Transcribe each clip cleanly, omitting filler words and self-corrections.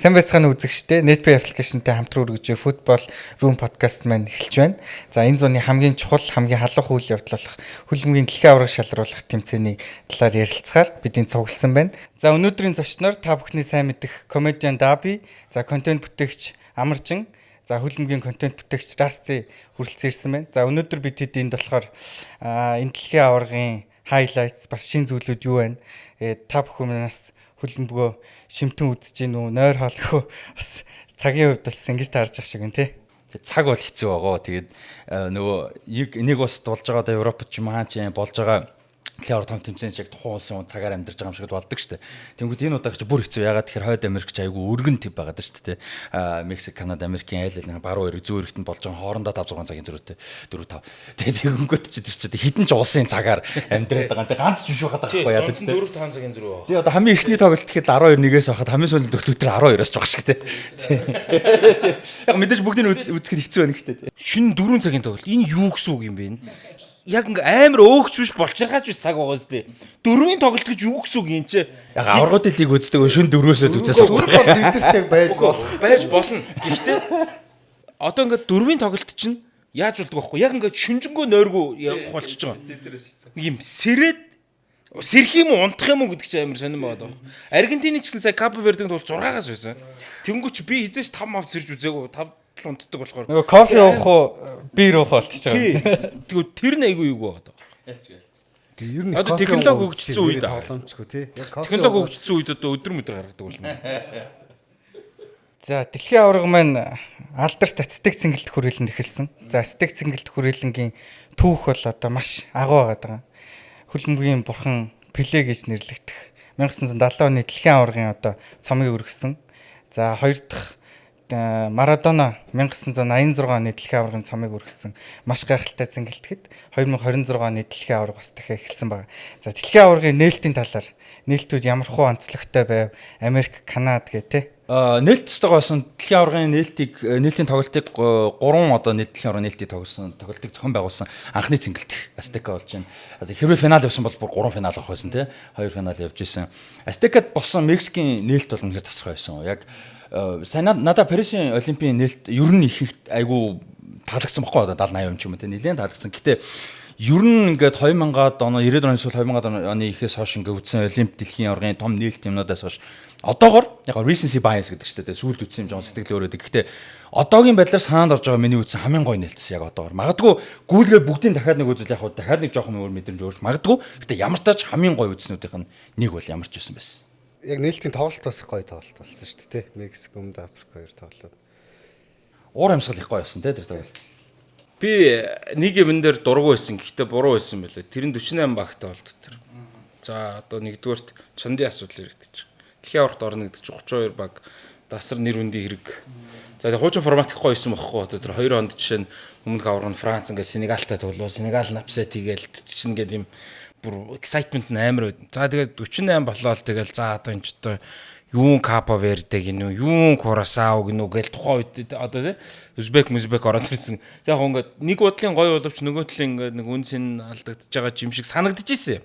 Сайн байцгаана үзэгчдээ Netplay аппликейшнтэй хамтран үргэлж футбол Room podcast маань эхэлж байна. За энэ зууны хамгийн чухал, хамгийн халуун үйл явдал болох хөлбөмбөгийн дэлхийн аварга шалруулах тэмцээний талаар ярилцахаар бидний цугласан байна. За өнөөдрийн зочноор та бүхний сайн мэдэх комедиан Даби, за контент бүтээгч Амаржин, за хөлбөмбөгийн контент бүтээгч Расти хүрэлцэн ирсэн байна. За өнөөдөр бид энд болохоор энэ дэлхийн аваргын highlights бас шин зүйлүүд юу байна? Та бүхнээс хөлбөмбөгөө шимтэн үзэж гин үү, нойр хоолгүй бас цагийн хувьд бас ингэж таарж ах шиг байна те. Цаг бол хэцүү байгаа. Тэгээд нөгөө нэг ус болж байгаа да Европод ч юм аа ч болж байгаа дэлхийн аварга том тэмцээн шиг тухайн улсын цагаар амьдарч байгаа юм шиг болдог шүү дээ. Тэнгүүд энэ удаа ч бүр хэцүү. Ягаад тэгэхээр Хойд Америк ч айгүй өргөн төв байгаа даа шүү дээ. Мексик, Канада, Америкийн айл баруун эрэг зүүн эрэгт нь болж байгаа хоорондоо 5-6 цагийн зөрүүтэй 4-5. Тэгээд тэгэнгүүт ч тэр чинь хідэн ч улсын цагаар амьдраад байгаа. Тэгээд ганц ч биш байгаад байгаа байхгүй ядаж дээ. 4-5 цагийн зөрүү байна. Тэгээд одоо хамгийн ихний тоглолт гэхэд 12-1-ээс байхад хамгийн сүүлд өглөөдөр 12-оос ч байгаа шиг дээ. Яг мэдээж бүгдийг үзэхэд хэцүү байна гэхдээ. Шүн 4 цагийн тоглолт. Энэ юу гэсэн үг юм бэ? Яг ингээ амар өөгч биш болчиргаач биш цаг байгаа зү. 4-ийн тоглолт гэж юу гэсэн үг юм чи? Яг аваргуудын лиг үздэг шүн 4-өөс л үзээс Өөрөөр бидэртэй байж болно. Гэхдээ одоо ингээ 4-ийн тоглолт чинь яаж болдог вэ? Яг ингээ шүнжэнгөө нойргоо явах болчихж байгаа. Нэг юм сэрээд сэрх юм уу унтах юм уу гэдэг чинь амар сонирм байгаа даа. Аргентины ч гэсэн сая Капо Вердегийн тул 6-аас байсан. Тэнгүүч би хизээч 5 мав сэрж үзээгүй 5 унтдаг болохоор нөгөө кофе уух уу, бир уух болчихж байгаа. Тэгвэл тэр нь айгүй юу байгаа даа. Ер нь одоо технологи хөгжсөн үед тоглоомчгүй тий. Технологи хөгжсөн үед одоо өдөр мөдөр гаргадаг болно. За дэлхийн аварга маань алдарт ацтек цэнгэлт хүрээлэнд эхэлсэн. За ацтек цэнгэлт хүрээлэнгийн түүх бол одоо маш агуу байгаа. Хөлбөмбөгийн бурхан Пеле гэж нэрлэгдэх 1970 оны дэлхийн аваргын одоо цомыг өргөсөн. За хоёр дахь Марадона 1986 оны дэлхийн аваргын цомыг өргөсөн маш гайхалтай цэнгэлтгэд 2026 оны дэлхийн аварга бас дахиад эхэлсэн байна. За дэлхийн аваргын нээлтийн талаар нээлтүүд ямархуу онцлогтой байв? Америк, Канада гэх тээ. Нээлттэйгээ болсон дэлхийн аваргын нээлтийн тоглолтыг 3 одоо дэлхийн аваргын нээлтийг тоглолтыг зохион байгуулсан анхны цэнгэлт Астека болж байна. Хэрвээ финал явсан бол бүр 3 финал авах байсан тий. 2 финал явж исэн. Астекад болсон Мексикийн нээлт бол үнэхээр тасархай байсан. Яг надад Парисын Олимпийн нээлт ер нь их айгу таалагдсан баггүй одоо 70-80% юм ч юм уу те нэлээд таалагдсан. Гэтэ ер нь ингээд 2000-ад оны 90-ад оны сүүл 2000-ад оны ихээс хойш ингээд үтсэн Олимп дэлхийн аваргын том нээлт юмнуудаас хойш одоогор яг recency bias гэдэг чинь те сүүлд үтсэн юм жоо сэтгэл өөрөөд. Гэтэ одоогийн байдлаар санаанд орж байгаа миний үтсэн хамгийн гоё нээлтс яг одоогор. Магадгүй гүйлгээ бүгдийн дахиад нэг үзэл яг дахиад нэг жоохон өөр мэдрэмж өөрч магадгүй. Гэтэ ямар тач хамгийн гоё үтснүүдийн нэг бол ямарч байсан байсан. Яг нээлтийн тоглолт бас гоё тоглолт болсон шүү дээ. Мексик, Өмнөд Африк хоёр тоглолт. Уур амьсгал их гоё байсан те тэр тоглолт. Би нэг юм дээр дургу байсан. Гэхдээ буруу байсан байлээ. Тэр нь 48 багтай болд тэр. За одоо нэгдүгээрт чандын асуудал ирэгдэж. Дэлхийн аваргад орно гэдэг чинь 32 баг дасар нэр үндийн хэрэг. За хуучин формат их гоё байсан бохоо. Одоо тэр 2 хонд жишээ нь өмнөх аварга нь Франц ингээ Сенегалтай тоглоо. Сенегал напсаа тийгээл чинь ингээ юм бүр excitement амар байд. За тэгээд 48 болоо л тэгэл за одоо энэ ч одоо юун Капо Верде гинүү, юун Курасао гинүү гээл тухайн үед одоо тий Узбек ороод ирсэн. Яг ингээд нэг бодлын гоё боловч нөгөө талын ингээд нэг үнсэн алдагдчихж байгаа юм шиг санагдаж ирсэн.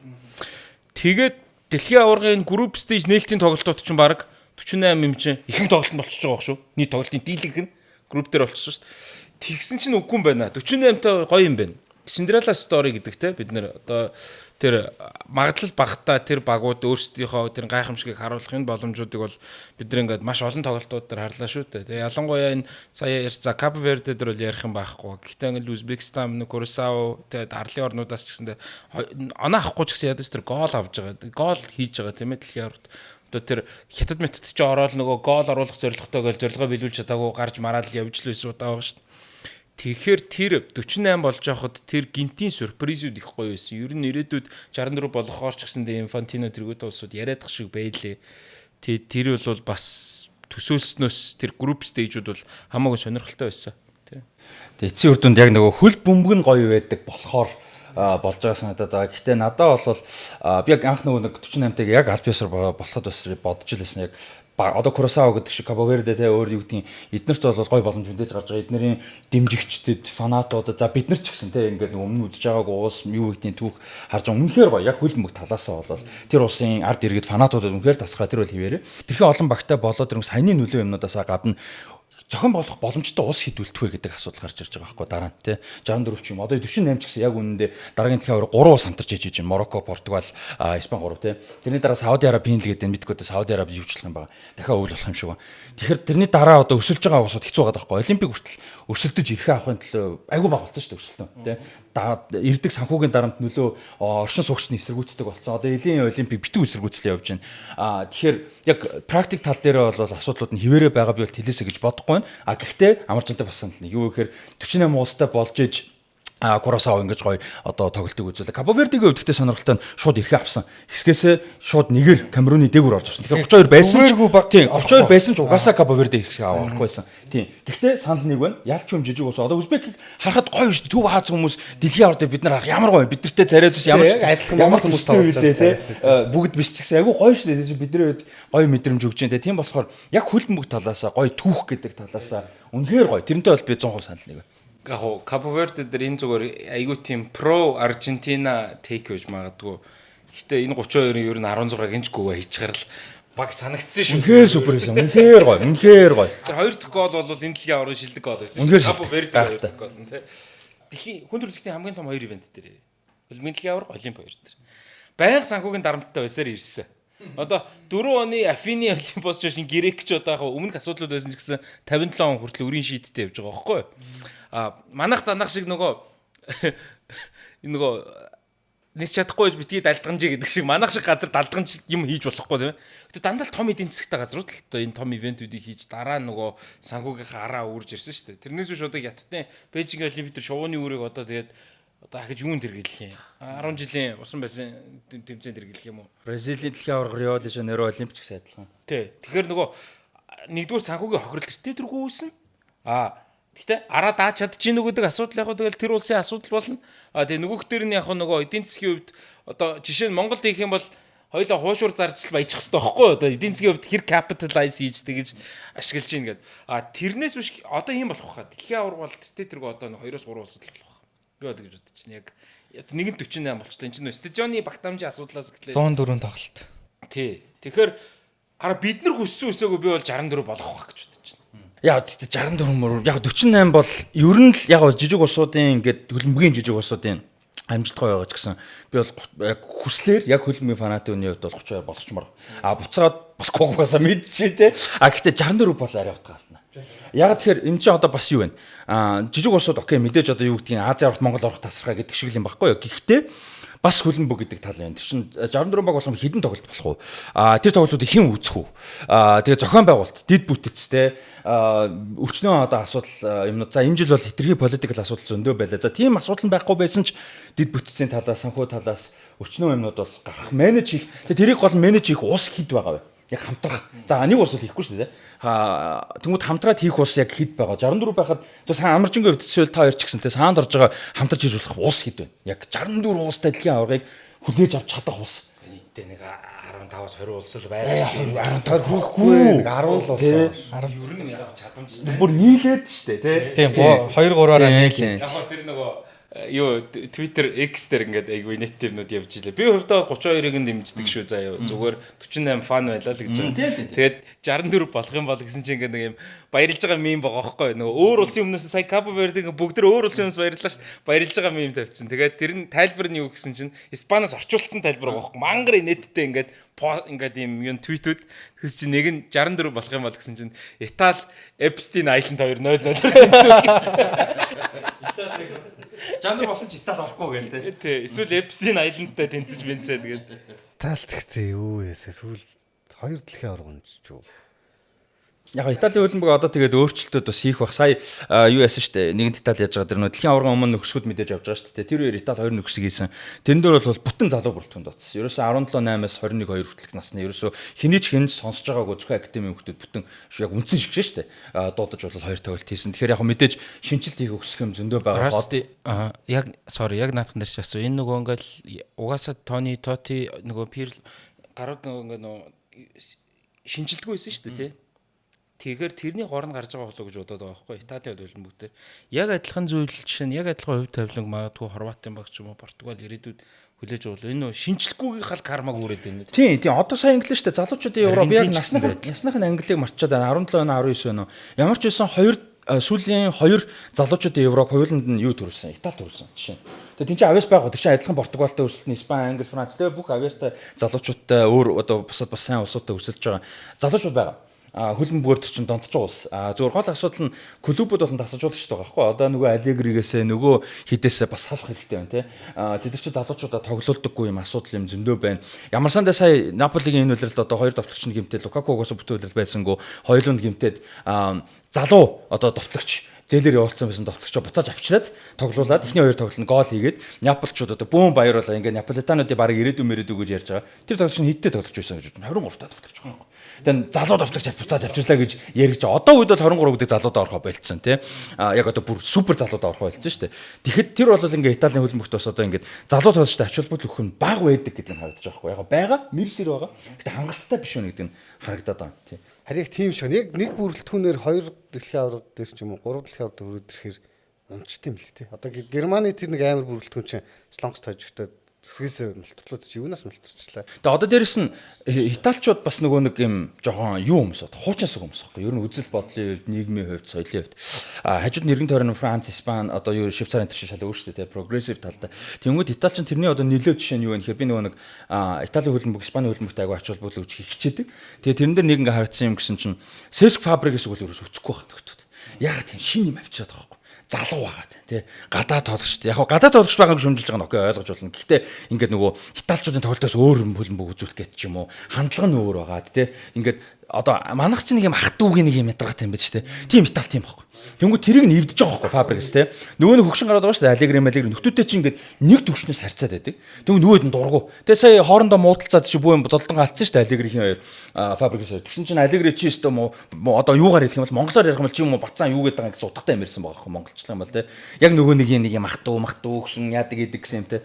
Тэгээд дэлхийн аваргын group stage нээлтийн тоглолтууд чинь баг 48 юм чинь ихэнх тоглолт болчихж байгаа байх шүү. Нийт тоглолтын дийлэнх нь group дээр болчихсон шүү дээ. Тэгсэн чинь үгүй юм байна. 48-тай гоё юм байна. Cinderella story гэдэг те бид нэр одоо тэр магадлал багтаа тэр багууд өөрсдийнхөө тэр гайхамшигыг харуулахын боломжуудыг бол бид нэг ингээд маш олон тоглолтууд дээр харлаа шүү дээ. Тэгээ ялангуяа энэ сая ярьсан Капо Верде дээр бол ярих юм байхгүй. Гэхдээ ингээд Узбекистан, Курасао тэгээд арлын орнуудаас ч гэсэндээ оноо авахгүй ч гэсэн ядаж тэр гол авж байгаа. Гол хийж байгаа тийм ээ дэлхийн аваргад. Одоо тэр хятад метод ч ороод нөгөө гол оруулах зорилготой гол зорилгоо биелүүлж чадаагүй гарч мараад явж л байсан удаа байгаа шүү дээ. Тэгэхээр тэр 48 болж байхад тэр гинтийн сюрпризүүд их гоё байсан. Ер нь ирээдүйд 64 болохоор ч гэсэндээ Инфантино тэргүүтээ улсууд яриадах шиг байлээ. Тэр бол бас төсөөлснөөс тэр групп стейжүүд бол хамаагүй сонирхолтой байсан. Тэгээ эцсийн үр дүнд яг нөгөө хөл бөмбөг нь гоё байдаг болохоор болж байгаа санагдаад байгаа. Гэхдээ надад бол би яг анх нөгөө 48-тайг яг аль биесээр болоход бас бодож илсэн яг одоо Куросава гэдэг шиг Кабо Верде те өөр юу гэдгийг эднэрт бол гой боломж хүндэж гарч байгаа. Эднэрийн дэмжигчдэд, фанатуудад за бид нар ч гэсэн те ингээд өмнө үзэж байгаагүй уус юу гэдгийг түүх харж байгаа. Үнэхээр гоё. Яг хөлбөмбөг талаасаа бол тэр улсын ард иргэд фанатуудад үнэхээр тасгаа тэр бол хിവэрэ. Тэрхүү олон багтай болоод тэр саяны нөлөө юмнуудаасаа гадна зохион болох боломжтой ус хідүүлтвэ гэдэг асуудал гарч ирж байгаа байхгүй дараа нь тий 64 ч юм одоо 48 ч гэсэн яг үнэндээ дараагийн дэлхийн аваар 3 ус хамтарч хийж байна. Марокко, Португал, Испани 3 тий. Тэрний дараа Сауди Араби хин л гэдэг мэдгүй одоо Сауди Араби юучлах юм байгаа. Дахиад өвөл болох юм шиг байна. Тэгэхээр тэрний дараа одоо өсөлж байгаа усууд хэцүү байгаа байхгүй. Олимпик хүртэл өсөлдөж ирэх авахын төлөө айгүй баг болсон шүү дээ өсөлтөө тий. Ирдэг санхүүгийн дарамт нөлөө оршин суугчдын эсэргүүцдэг болсон. Одоо элийн олимпик битүү эсэргүүцлээ явж байна. Тэгэхээр яг практик тал дээр бол асуудлууд нь хിവэрэ байгаа би бол тэлээсэ гэж бодохгүй байна. Гэхдээ амарчантай бас санал нэг юу гэхээр 48 уустай болж иж Куросава ингэж гоё одоо тоглолтыг үзүүлээ. Кабо Вердегийн хувьд ихтэй сонирхолтой нь шууд ирэхээ авсан. Хэсгээсээ шууд нэгээр Камеруны дээгүүр орж авсан. Тэгэхээр 32 байсан. Тийм 32 байсан ч угаасаа Кабо Верде ихсээ авахгүй байсан. Тийм. Гэхдээ санал нэг байна. Ялч юм жижиг ус. Одоо Узбекийг харахад гоё шүү дээ. Төв хаац хүмүүс дэлхийн аварт бид нар ямар гоё. Бид нартэй царайд ус ямар адилхан Монгол хүмүүс тоглож байгаа. Бүгд биш ч гэсэн айгүй гоё шүү дээ. Бидний хувьд гоё мэдрэмж өгч जैन. Тийм болохоор яг хөлбөмбөг талаасаа гоё түүх гэдэг талаасаа үнэхээр гоё. Тэрнтэй бол би 100% санал нэг байна. Яг Кабо Верде дээр энэ зүгээр айгүй тийм про Аржентина тейк гэж магадгүй. Гэтэ энэ 32-ын ер нь 16-гийн ч гүвэ хийчихэрэл баг санагдсан шүү. Үнэхээр супер байсан. Үнэхээр гоё. Үнэхээр гоё. Тэр хоёр дахь гол бол энэ дэлхийн аварга шилдэг гол байсан шүү. Кабо Верде хоёр дахь гол нь тий. Дэлхийн хүн төрөлхтний хамгийн том хоёр ивент дээр. Олимпийн дэлхийн аварга, Олимп хоёр дээр. Байнга санхүүгийн дарамттай байсаар ирсэн. Одоо 4 оны Афины Олимпиос ч шин грекч одоо яг өмнөх асуудлууд байсан ч гэсэн 57 он хүртэл өрийн шийдтэй явж байгаа байхгүй юу? Манах занах шиг нөгөө энэ нөгөө нис чадахгүй гэж битгий далдганжи гэдэг шиг манах шиг газар далдганж юм хийж болохгүй тийм. Гэтэ дандаа том эдийн засгтай газрууд л одоо энэ том ивентүүдийг хийж дараа нөгөө санхүүгийнхаа араа үрж ирсэн шүү дээ. Тэрнээс биш одоо хятадын Бээжингийн Олимпиад шувууны үүрийг одоо тэгээд одоо ахиж юунд хэрэглэх юм. 10 жилийн усан байсан тэмцээнд хэрэглэх юм уу? Бразилийн дэлхийн аварга Рио де Жанейро Олимпич гэсэн адилхан. Тий. Тэгэхээр нөгөө нэгдүгээр санхүүгийн хохирол тэртээ дөрвөө үүснэ. Гэхдээ араа дааж чадчихна уу гэдэг асуудал яг тэгэл тэр улсын асуудал болно. Тэгээ нөгөөх дээр нь яг нөгөө эдийн засгийн хувьд одоо жишээ нь Монголд хийх юм бол хоёлаа хуушуур зарж л баяжих хэрэгтэй байхгүй юу? Одоо эдийн засгийн хувьд хэр capitalize хийж тэгэж ашиглаж гин гэдэг. Тэрнээс биш одоо юм болох хаа. Дэлхийн аварга бол тэртээ одоо 2-3 улсад л болох. Би бол гэж бодож байна. Яг 148 болчихлоо. Энэ чинь стадионы багтаамжийн асуудлаас гэхлээр 104 тоглолт. Тий. Тэгэхээр бид нар хүссэн үсээгөө би бол 64 болох байх гэж бодож байна. Яг 64 мөр яг 48 бол ер нь л яг жижиг улсуудын ингээд хөлбөмбөгийн жижиг улсуудын амжилттай байгаа ч гэсэн би бол яг хүслээр яг хөлбөмбөгийн фанатын үний хувьд бол 32 болгочмоор буцаад болохгүй байгаасаа мэдчихэ те. Гэхдээ 64 бол арай утгаална. Яг тэгэхээр энэ чинь одоо бас юу вэ? Жижиг улсууд окей мэдээж одоо юу гэдгийг Ази аварт Монгол орох тасархаа гэдэг шиг юм баггүй юу. Гэхдээ бас хөлбөмбөг гэдэг тал байна. Тэр чинь 64 баг болсон хідэн тоглолт болох уу? Тэр тоглолтуудыг хэн үүсэх үү? Тэгээ зохион байгуулалт, дид бүтц те өчнөө одоо асуудал юмнууд. За энэ жил бол хэтэрхий политикл асуудал зөндөө байлаа. За тийм асуудал байхгүй байсан ч дид бүтцийн талаас, санхүү талаас өчнөө юмнууд бол гарах менеж хийх. Тэгээ тэрийг гол менеж хийх ус хэд байгаа вэ? Яг хамтрах. За нэг ус бол хийхгүй шүү дээ. Тэнгүүд хамтраад хийх ус яг хэд байгаа. 64 байхад сайн амарчингийн хувьд эсвэл та хоёр ч гэсэн те саанд орж байгаа хамтарч хийж болох ус хэд вэ? Яг 64 устай дэлхийн аваргыг хүлээж авч чадах ус. Нийтдээ нэг 15-аас 20 улс л байгаа шүү дээ. 15 хүрхгүй 10 л болсон. Ер нь яг чадамжтай. Бүр нийлээд шүү дээ те. Тийм 2-3-аараа нийлээ. Яг тэр нөгөө юу Twitter X дээр ингээд айгүй net тэрнүүд явж илээ. Би хувьдаа 32-ыг нь дэмждэг шүү заяа. Зүгээр 48 фан байлаа л гэж байна. Тэгээд 64 болох юм бол гэсэн чинь ингээд нэг юм баярлж байгаа мем байгаа байхгүй. Нөгөө өөр улсын өмнөөс сая Кабо Вердегийн бүгд өөр улсын өмнөөс баярлалаа шүү. Баярлж байгаа мем тавьчихсан. Тэгээд тэр нь тайлбар нь юу гэсэн чинь Испаноос орчуулсан тайлбар байгаа байхгүй. Мангар нэттэй ингээд юм юу твитүүд тэгс чинь нэг нь 64 болох юм бол гэсэн чинь Итали Epstein Island 2-0 тэнцүүлсэн. Жанр болсон ч Итали орохгүй гээл те. Тий. Эсвэл Epstein Island-тай тэнцэж бэнцээ тэгээд. Италид гэхдээ юу яасаа сүүл 2 дэлхийн аварга унжиж юу. Яг Италийн хөлбөмбөг одоо тэгээд өөрчлөлтүүд бас хийх бах. Сая юу яасан штэ. Нэгэн Итали яаж байгаа дэр нөө дэлхийн аварга өмнө нөхсгүүд мэдээж авч байгаа штэ. Тэр үеэр Итали 2 нөхсөг хийсэн. Тэрэн дээр бол бүтэн залуу бүрэлдэхүүн дооцсон. Ерөөсөө 17-8-аас 21-2 хүртэлх насны ерөөсөө хэний ч хинж сонсож байгаагүй зөвхөн академийн хүмүүс бүтэн яг үндсэн шиг штэ. Дуудаж бол 2 тоглолт хийсэн. Тэгэхээр яг мэдээж шинжилт хийх өгсөх юм зөндөө байгаа. Яг наадхан дээр ч асуу. Энэ нөгөө ингээл угаасаа Тони Тоти нөгөө Пир гарууд нөгөө шинжилдэггүй байсан шүү дээ тий. Тэгэхээр тэрний гор нь гарч байгаа болов уу гэж бодоод байгаа байхгүй. Италийн хувьд бүгдээр яг адилхан зүйл жишээ нь яг адилхан хувь тавиланг магадгүй Хорватын баг ч юм уу Португал ирээдүйд хүлээж байгаа. Энэ нөө шинжилгүйгийн хал кармаг үүрээд байна. Тийм одоо сайн англиш шүү дээ. Залуучуудын Европ яг насныхын англиг марчаад байна. 17 оноо 19 оноо. Ямар ч байсан сүүлийн 2 залуучуудын Европ хувиланд нь юу төрүүлсэн? Итали төрүүлсэн жишээ. Тэгээ тийм ч авьяас байгаа. Тэр чинь адилхан Португалтай өрсөлдөн, Испани, Англи, Франц тэгээ бүх авьяастай залуучуудтай өөр одоо бусад бас сайн улсуудтай өрсөлдөж байгаа залуучууд байгаа. Хөлбөмбөг бүрд чинь донтож байгаа улс. Зүгээр гол асуудал нь клубүүд болон тасалжуулагч байгаа байхгүй. Одоо нөгөө Аллегригээсээ нөгөө хідээсээ бас салах хэрэгтэй байна те. Тэд нар чи залуучуудаа тоглоулдаггүй юм асуудал юм зөндөө байна. Ямар сандаа сая Наполигийн энэ үлрэлт одоо 2 давтлагч нь гэмтэл Лукакугоос бүтэн үлрэл байсангүй хоёуланд гэмтээд залуу одоо давтлагч зээлээр явуулсан байсан товтлогчоо буцааж авчираад тоглуулад эхний 2 тоглолтод гол хийгээд Неаполчууд одоо бүүн баяруулаа ингээд Неаполитануудын баг ирээдүйд гэж ярьж байгаа. Тэр тоглолт нь хэдтэй тоглож байсан гэж байна. 23 та товтлогч байгаа юм. Тэгэн залуу товтлогч буцааж авчирлаа гэж ярьж байгаа. Одоо үед бол 23 гэдэг залуудаа орохоо болцсон тий. Яг одоо бүр супер залуудаа орохоо болцсон шүү дээ. Тэгэхэд тэр бол ингээд Италийн хөлбөмбөгт бас одоо ингээд залуу тоглогчтой ач холбогдол өгөх нь бага байдаг гэдэг нь харагдаж байгаа байхгүй. Яг байгаа мэрсэр байгаа. Гэтэ хангалттай биш үү гэдэг нь харагдаад байгаа тий. Харин тийм шиг нэг бүрэлдэхүүнээр 2 дэлхийн аварга дээр ч юм уу 3 дэлхийн аварга төрөөд ирэхээр унцтай юм л тий. Одоо Германы тэр нэг амар бүрэлдэхүүн чинь Солонгост хожигдоод хэсгээс мултиплууд чи юунаас мултарчлаа. Тэгээ одоо дээрэс нь Италичууд бас нөгөө нэг юм жоохон юу юмсод хуучин сүг юмс байхгүй. Ер нь үзэл бодлын хувьд, нийгмийн хувьд, соёлын хувьд хажууд нэргэн тойрны Франц, Испани одоо юу Швейцарын тэр шал өөр шүү дээ, прогрессив талтай. Тэнгүүд Италич тэрний одоо нөлөө жишээ нь юу вэ гэхээр би нөгөө нэг Италийн хөлбөмбөг, Испани хөлбөмбөгтэй аягүй ач холбогдол өгч хичээдэг. Тэгээ тэрэн дээр нэг ингээ харагдсан юм гэсэн чинь Сеск Фабригас үгүй л ерөөс өцөхгүй байна нөхдөд. Яг тийм шин юм авчираад байгаа байхгүй. Залуу байгаа тий. Гадаа тоглогчд. Яг гадаа тоглогч байгааг шүмжилж байгаа нь окей ойлгож болно. Гэхдээ ингээд нөгөө Италичуудын тоглолтоос өөр хөлбөмбөг үзүүлэх гэж ч юм уу хандлага нь өөр байгаа тий. Ингээд одоо манайх ч нэг юм ах дүүгийн нэг юм ядаргатай юм байж тээ. Тим Итали тийм байхгүй. Тэнгүү тэрийг нь эвдэж байгаа байхгүй Фабригас тээ. Нөгөө нэг хөгшин гараад байгаа шүү дээ. Аллегри нөхдөөтэй чинь ингээд нэг төвшнөөс харьцаад байдаг. Тэнгүү нөгөөд нь дургу. Тэгээ сая хоорондоо муудалцаад чи бүү юм золдон алдсан шүү дээ Аллегрихийн хоёр Фабригас хоёр. Тэгсэн чинь Аллегри чи өстө одоо юугаар хэлэх юм бол монголоор ярих юм бол чи юм уу бацаан юу гэдэг гэсэн утгатай юм ярьсан байгаа байхгүй монголчлог юм бол тээ. Яг нөгөө нэг юм ах дүү хөгшин яадаг идэг гэсэн юм тээ.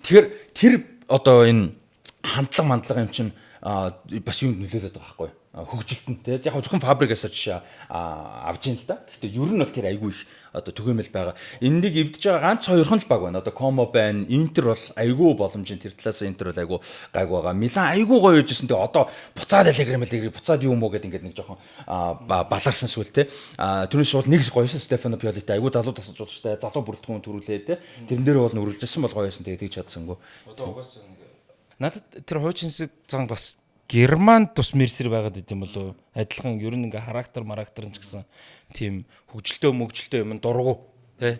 Тэгэхээр тэр одоо энэ хандлага юм чинь бас юунд нөлөөлөд байгаа байхгүй хөгжилтөнд те яг зөвхөн Фабригасаар жишээ авж ийн л да. Гэхдээ ер нь бол тэр айгүй их одоо түгээмэл байгаа. Энийг эвдэж байгаа ганц хоёрхан л баг байна. Одоо Комо байна. Интер бол айгүй боломжийн тэр талаас Интер бол айгүй гайг байгаа. Милан айгүй гоё юужсэн. Тэгээ одоо буцаад Аллегри буцаад юм уу гэдэг ингээд нэг жоохон баларсан сүйл те. Тэрнээс бол нэг гоёсэн Стефано Пиолитай айгүй залуу тасалж удажтай залуу бүрэлдэхүүн төрүүлээ те. Тэрэн дээр бол үргэлжлэсэн бол гоёсэн тэгээ тэгж чадсангүй. Одоо угаасаа надад тэр хуучинсэг зан бас Германд тус мэрсэр байгаад идэм болов адилхан ер нь ингээ характер ч гэсэн тийм хөгжилтөө юм дургу тий.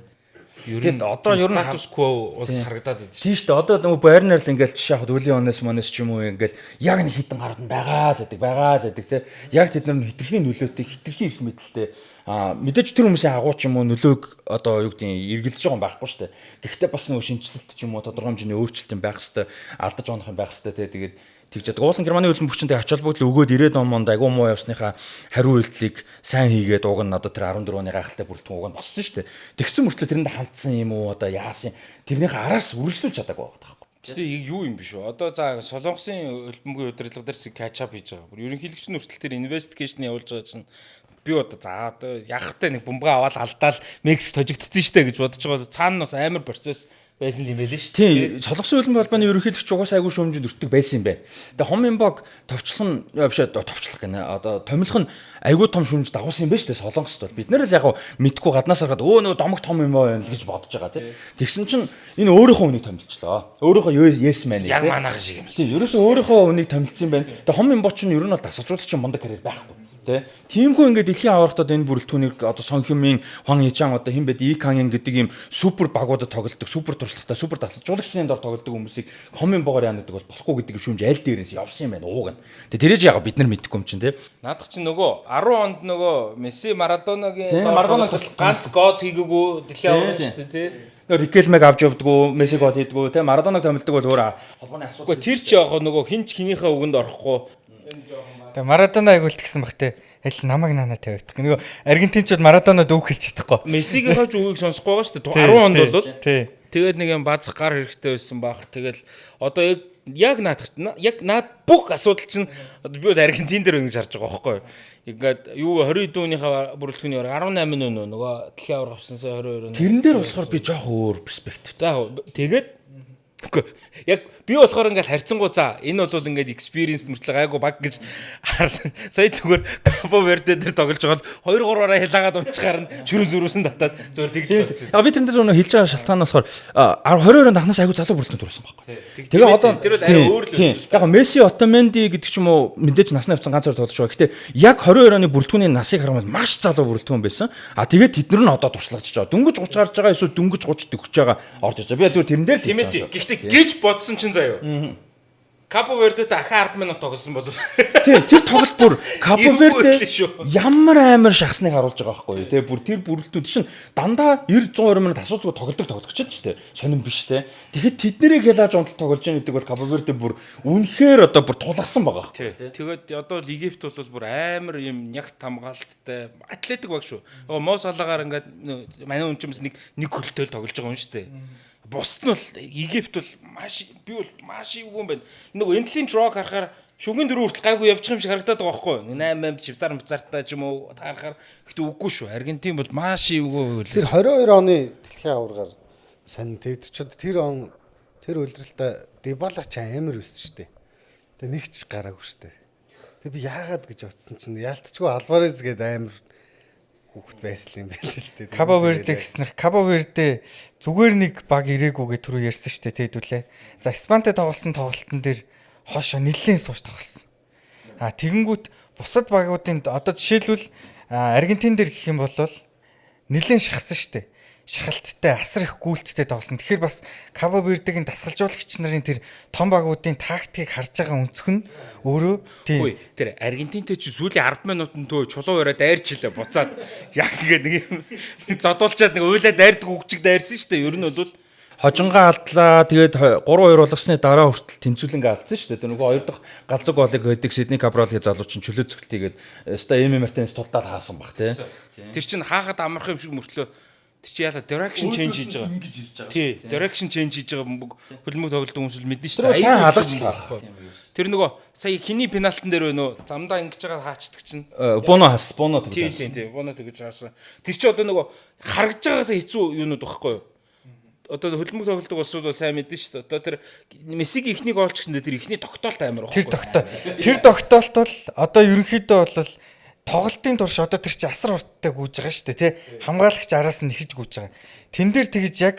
Ер нь одоо ер нь статус кво ус харагдаад идэв. Тийм шүү дээ. Одоо нөгөө Байернер л ингээл жишээ хад үлийн оноос манаас ч юм уу ингээл яг нэг хитэн гарууд нь байгаа л байдаг тий. Яг тэд нар хитрхийн нөлөөтэй хитрхийн их мэдлэлтэй мэдээж тэр хүмүүсийн агуу ч юм уу нөлөөг одоо юу гэдэг нь эргэлдэж байгаа юм байхгүй шүү дээ. Гэхдээ бас нөгөө шинжилэлт ч юм уу тодорхой хэмжээний өөрчлөлт юм байх хэвээр алдаж онох юм байх хэвээр тий. Тэгээд тэгж яадаг. Уулын Германы хөлбөмбөгчөнтэй ач холбогдол өгөөд 90-ад онд агуу муу явсныхаа хариу үйлдэлийг сайн хийгээд уг нь одоо тэр 14 оны гайхалтай бүрэлдэхүүн уг нь боссон шүү дээ. Тэгсэн мөртлөө тэрэнд хандсан юм уу одоо яасан тэрнийхээ араас үргэлжлүүлж чадаагүй байгаа байхгүй. Тэгтээ юу юм биш үү? Одоо за Солонгосын хөлбөмбөгийн удирдлага дээр catch up хийж байгаа. Бүр ерөнхийлөгч нь хүртэл тэр investigation явуулж байгаа чинь би одоо за одоо ягхтай нэг бомбоо аваад алдаал Мексикт хожигдсон шүү дээ гэж бодож байгаа. Цаана бас амар процесс байсан юм байл шүү Тийм, дээ. Солонгосын хөлбөмбөгийн холбооны ерөнхийлөгч угаасаа айгүй шүүмжинд өртөг байсан юм байна. Тэгээ Хоминбог товчлох нь товчлох гэнэ. Одоо томилох нь айгүй том шүүмж дагуулсан юм байна шүү дээ Солонгост бол. Бид нэр л яг мэдгүй гаднаас харахад нөгөө домог том юм байна л гэж бодож байгаа тийм. Тэгсэн чинь энэ өөрийнхөө үнийг томилчлоо. Өөрийнхөө yes man яг манайхан шиг юм шиг. Тийм, ерөөсөө өөрийнхөө үнийг томилсон юм байна. Тэгээ Хоминбог ч нь ер нь бол тасалжуулагч мундаг карьер байхгүй. Тиймгүй ингээд дэлхийн аваргатад энэ бүрэлдэхүүнийг одоо Сонхимын, Хуан Ичан одоо хин бэд Икангийн гэдэг ийм супер багуудад тоглодог, супер туршлагатай, супер тасалжуулагчны дор тоглодог хүмүүсийг Хоминбогоор яанадаг бол болохгүй гэдэг шүүмж аль дээрээс явсан юм байна ууг нь. Тэгээ тэрэж яг бид нар мэдэхгүй юм чинь тий. Наадах чинь нөгөө 10 онд нөгөө Месси Марадонагийн ганц гол хийгээгүй дэлхийн аварга шүү дээ тий. Рикелмег авч явдггүй, Месси гол хийдгүү тий. Марадонаг томилдог бол өөр холбооны асуудал. Тэр чи яг нөгөө хинч хинийхээ үгэнд орохгүй. Тэгээ Марадона айгуулт гэсэн бах те. Аль намайг наана тавьдаг. Нөгөө Аргентинчууд Марадонод үг хэлж чадахгүй. Мессигийн хойч үгийг сонсохгүй байгаа шүү дээ. 10 онд бол тий. Тэгээд нэг юм базах гар хэрэгтэй байсан баг. Тэгэл одоо яг яг наад бүх асуудал чинь би бол Аргентин дээр ингэж харж байгаа байхгүй юу. Ингээд юу 20 дүүнийхээ бүрэлдэхүүний 18 нөгөө дэлхийн авраг авсан сая 22. Тэрэн дээр болохоор би жоох өөр перспектив. За тэгээд яг би болохоор ингээд харьцангуй за энэ бол ингээд experience мөртлөө гайгүй баг гэж харсан. Сая зүгээр Капо Верде дээр тоглож байгаа бол 2-3-аараа хилаагаад унцгаар нь шүрэн зүрүүсэн татаад зүгээр тэгж татсан. Яг би тэрэн дээр зөвхөн хэлж байгаа шалтгаан нь болохоор 22-нд анхнаас аягүй залуу бүрэлдэхүүн төрүүлсэн байхгүй. Тэгээ одоо тэр бол арай өөр л байсан. Яг Месси, Отоменди гэдэг ч юм уу мэдээж насны явцсан ганц хоёр тоглож байгаа. Гэтэ яг 22 оны бүрэлдэхүүний насыг харахад маш залуу бүрэлдэхүүн байсан. Тэгээд тэднэр нь одоо туршлагаж байгаа. Дөнгөж 30 гарч байгаа эсвэл дөнгөж 30 төгсөж байгаа орж иж байгаа. Би зөвхөн тэрэн дээр л тийм ээ. Гэхдээ гэж бодсон чинь заяа. Капо Верде дахиад 10 минут тоглосон бол тий тэр тоглолт бүр Капо Верде ямар амар шахсныг харуулж байгаа байхгүй юу тий бүр тэр бүрэлдэхүүн чинь дандаа 90-120 минут асуудалгүй тоглолдог тоглогчд шүү дээ сонирн биш тий тэгэхэд тэднэрийг хялааж унтал тоглож байгаа гэдэг бол Капо Верде бүр үнэхээр одоо бүр тулгарсан байгаа тий тэгээд одоо Египт бол бүр амар юм нягт хамгаалттай атлетик баг шүү Мо Салагаар ингээд манай үнчмс нэг хөлтөөл тоглож байгаа юм шүү дээ бусд нь бол Египт бол би бол маш ивгүй юм байна. Нөгөө энтлийн дрог харахаар шүгэн дөрөв хүртэл гайгүй явчих юм шиг харагдаад байгаа байхгүй юу? 8 Швейцар мцартаа ч юм уу харахаар ихтэй үгүй шүү. Аргентин бол маш ивгүй. Тэр 22 оны дэлхийн аваргаар сонин тэгдчихэд тэр үйлрэлтэ Дибала ч амар байсан шүү дээ. Тэгээ нэг ч гараагүй шүү дээ. Тэгээ би яагаад гэж бодсон чинь яалтчгүй Альварез гээд амар хүүхэд байсан юм байл л дээ. Кабо Верде гэснэх Кабо Верде зүгээр нэг баг ирээгүй гэж түрүү ярьсан шүү дээ тэдүүлээ. За Испантай тоглосон тоглолтын дээр хоошо нэлээд сууж тоглосон. Тэгэнгүүт бусад багуудын одоо жишээлбэл Аргентин дээр гэх юм бол нэлээд шахсан шүү дээ. Шахалттай асар их гүйлттэй тоглосон. Тэгэхээр бас Кабо Вердегийн дасгалжуулагч нарын тэр том багуудын тактикийг харж байгаа өнцөг нь өөрөө тийм. Тэр Аргентинтэй чи сүүлийн 10 минутанд төө чулуу өрөө дайрч илээ буцаад яг ингээд нэг юм зодуулчаад нэг уйлаа дайрдаг үгчиг дайрсан шүү дээ. Ер нь бол хожингаа алдлаа. Тэгээд 3-2 болгосны дараа хүртэл тэмцүүлэнгээ алдсан шүү дээ. Тэр нөгөө 2 дахь галзуу голыг хөдөг Сидней Кабралгийн залуу чинь чөлөө цогтийгээд өстой Мартинес тултаад хаасан баг тий. Тэр чинь хаахад амарх юм шиг мөртлөө тэр чи яла direction change хийж байгаа. Ингэж ирж байгаа. Тий, direction change хийж байгаа хөлмөг тоглолт хүмүүс л мэднэ шүү дээ. Сайн хаалгачлаа. Тэр нөгөө сая хиний пенальтан дээр байна уу? Замдаа ингэж байгаа хаачдаг чинь. Боно тэгж. Тий, Боно тэгж хаасан. Тэр чи одоо нөгөө харагдж байгаасаа хэцүү юунууд байхгүй юу? Одоо хөлмөг тоглолтог болсууд бол сайн мэднэ шүү дээ. Одоо тэр Мессигийн ихнийг оолч гэсэндээ тэр ихний тогтоолт амар байхгүй. Тэр тогтоолт бол одоо ерөнхийдөө бол тоглолтын турш одоо тэр чи асар урттай гүйж байгаа шүү дээ тий хамгаалагч араас нь нэхэж гүйж байгаа. Тэн дээр тэгж яг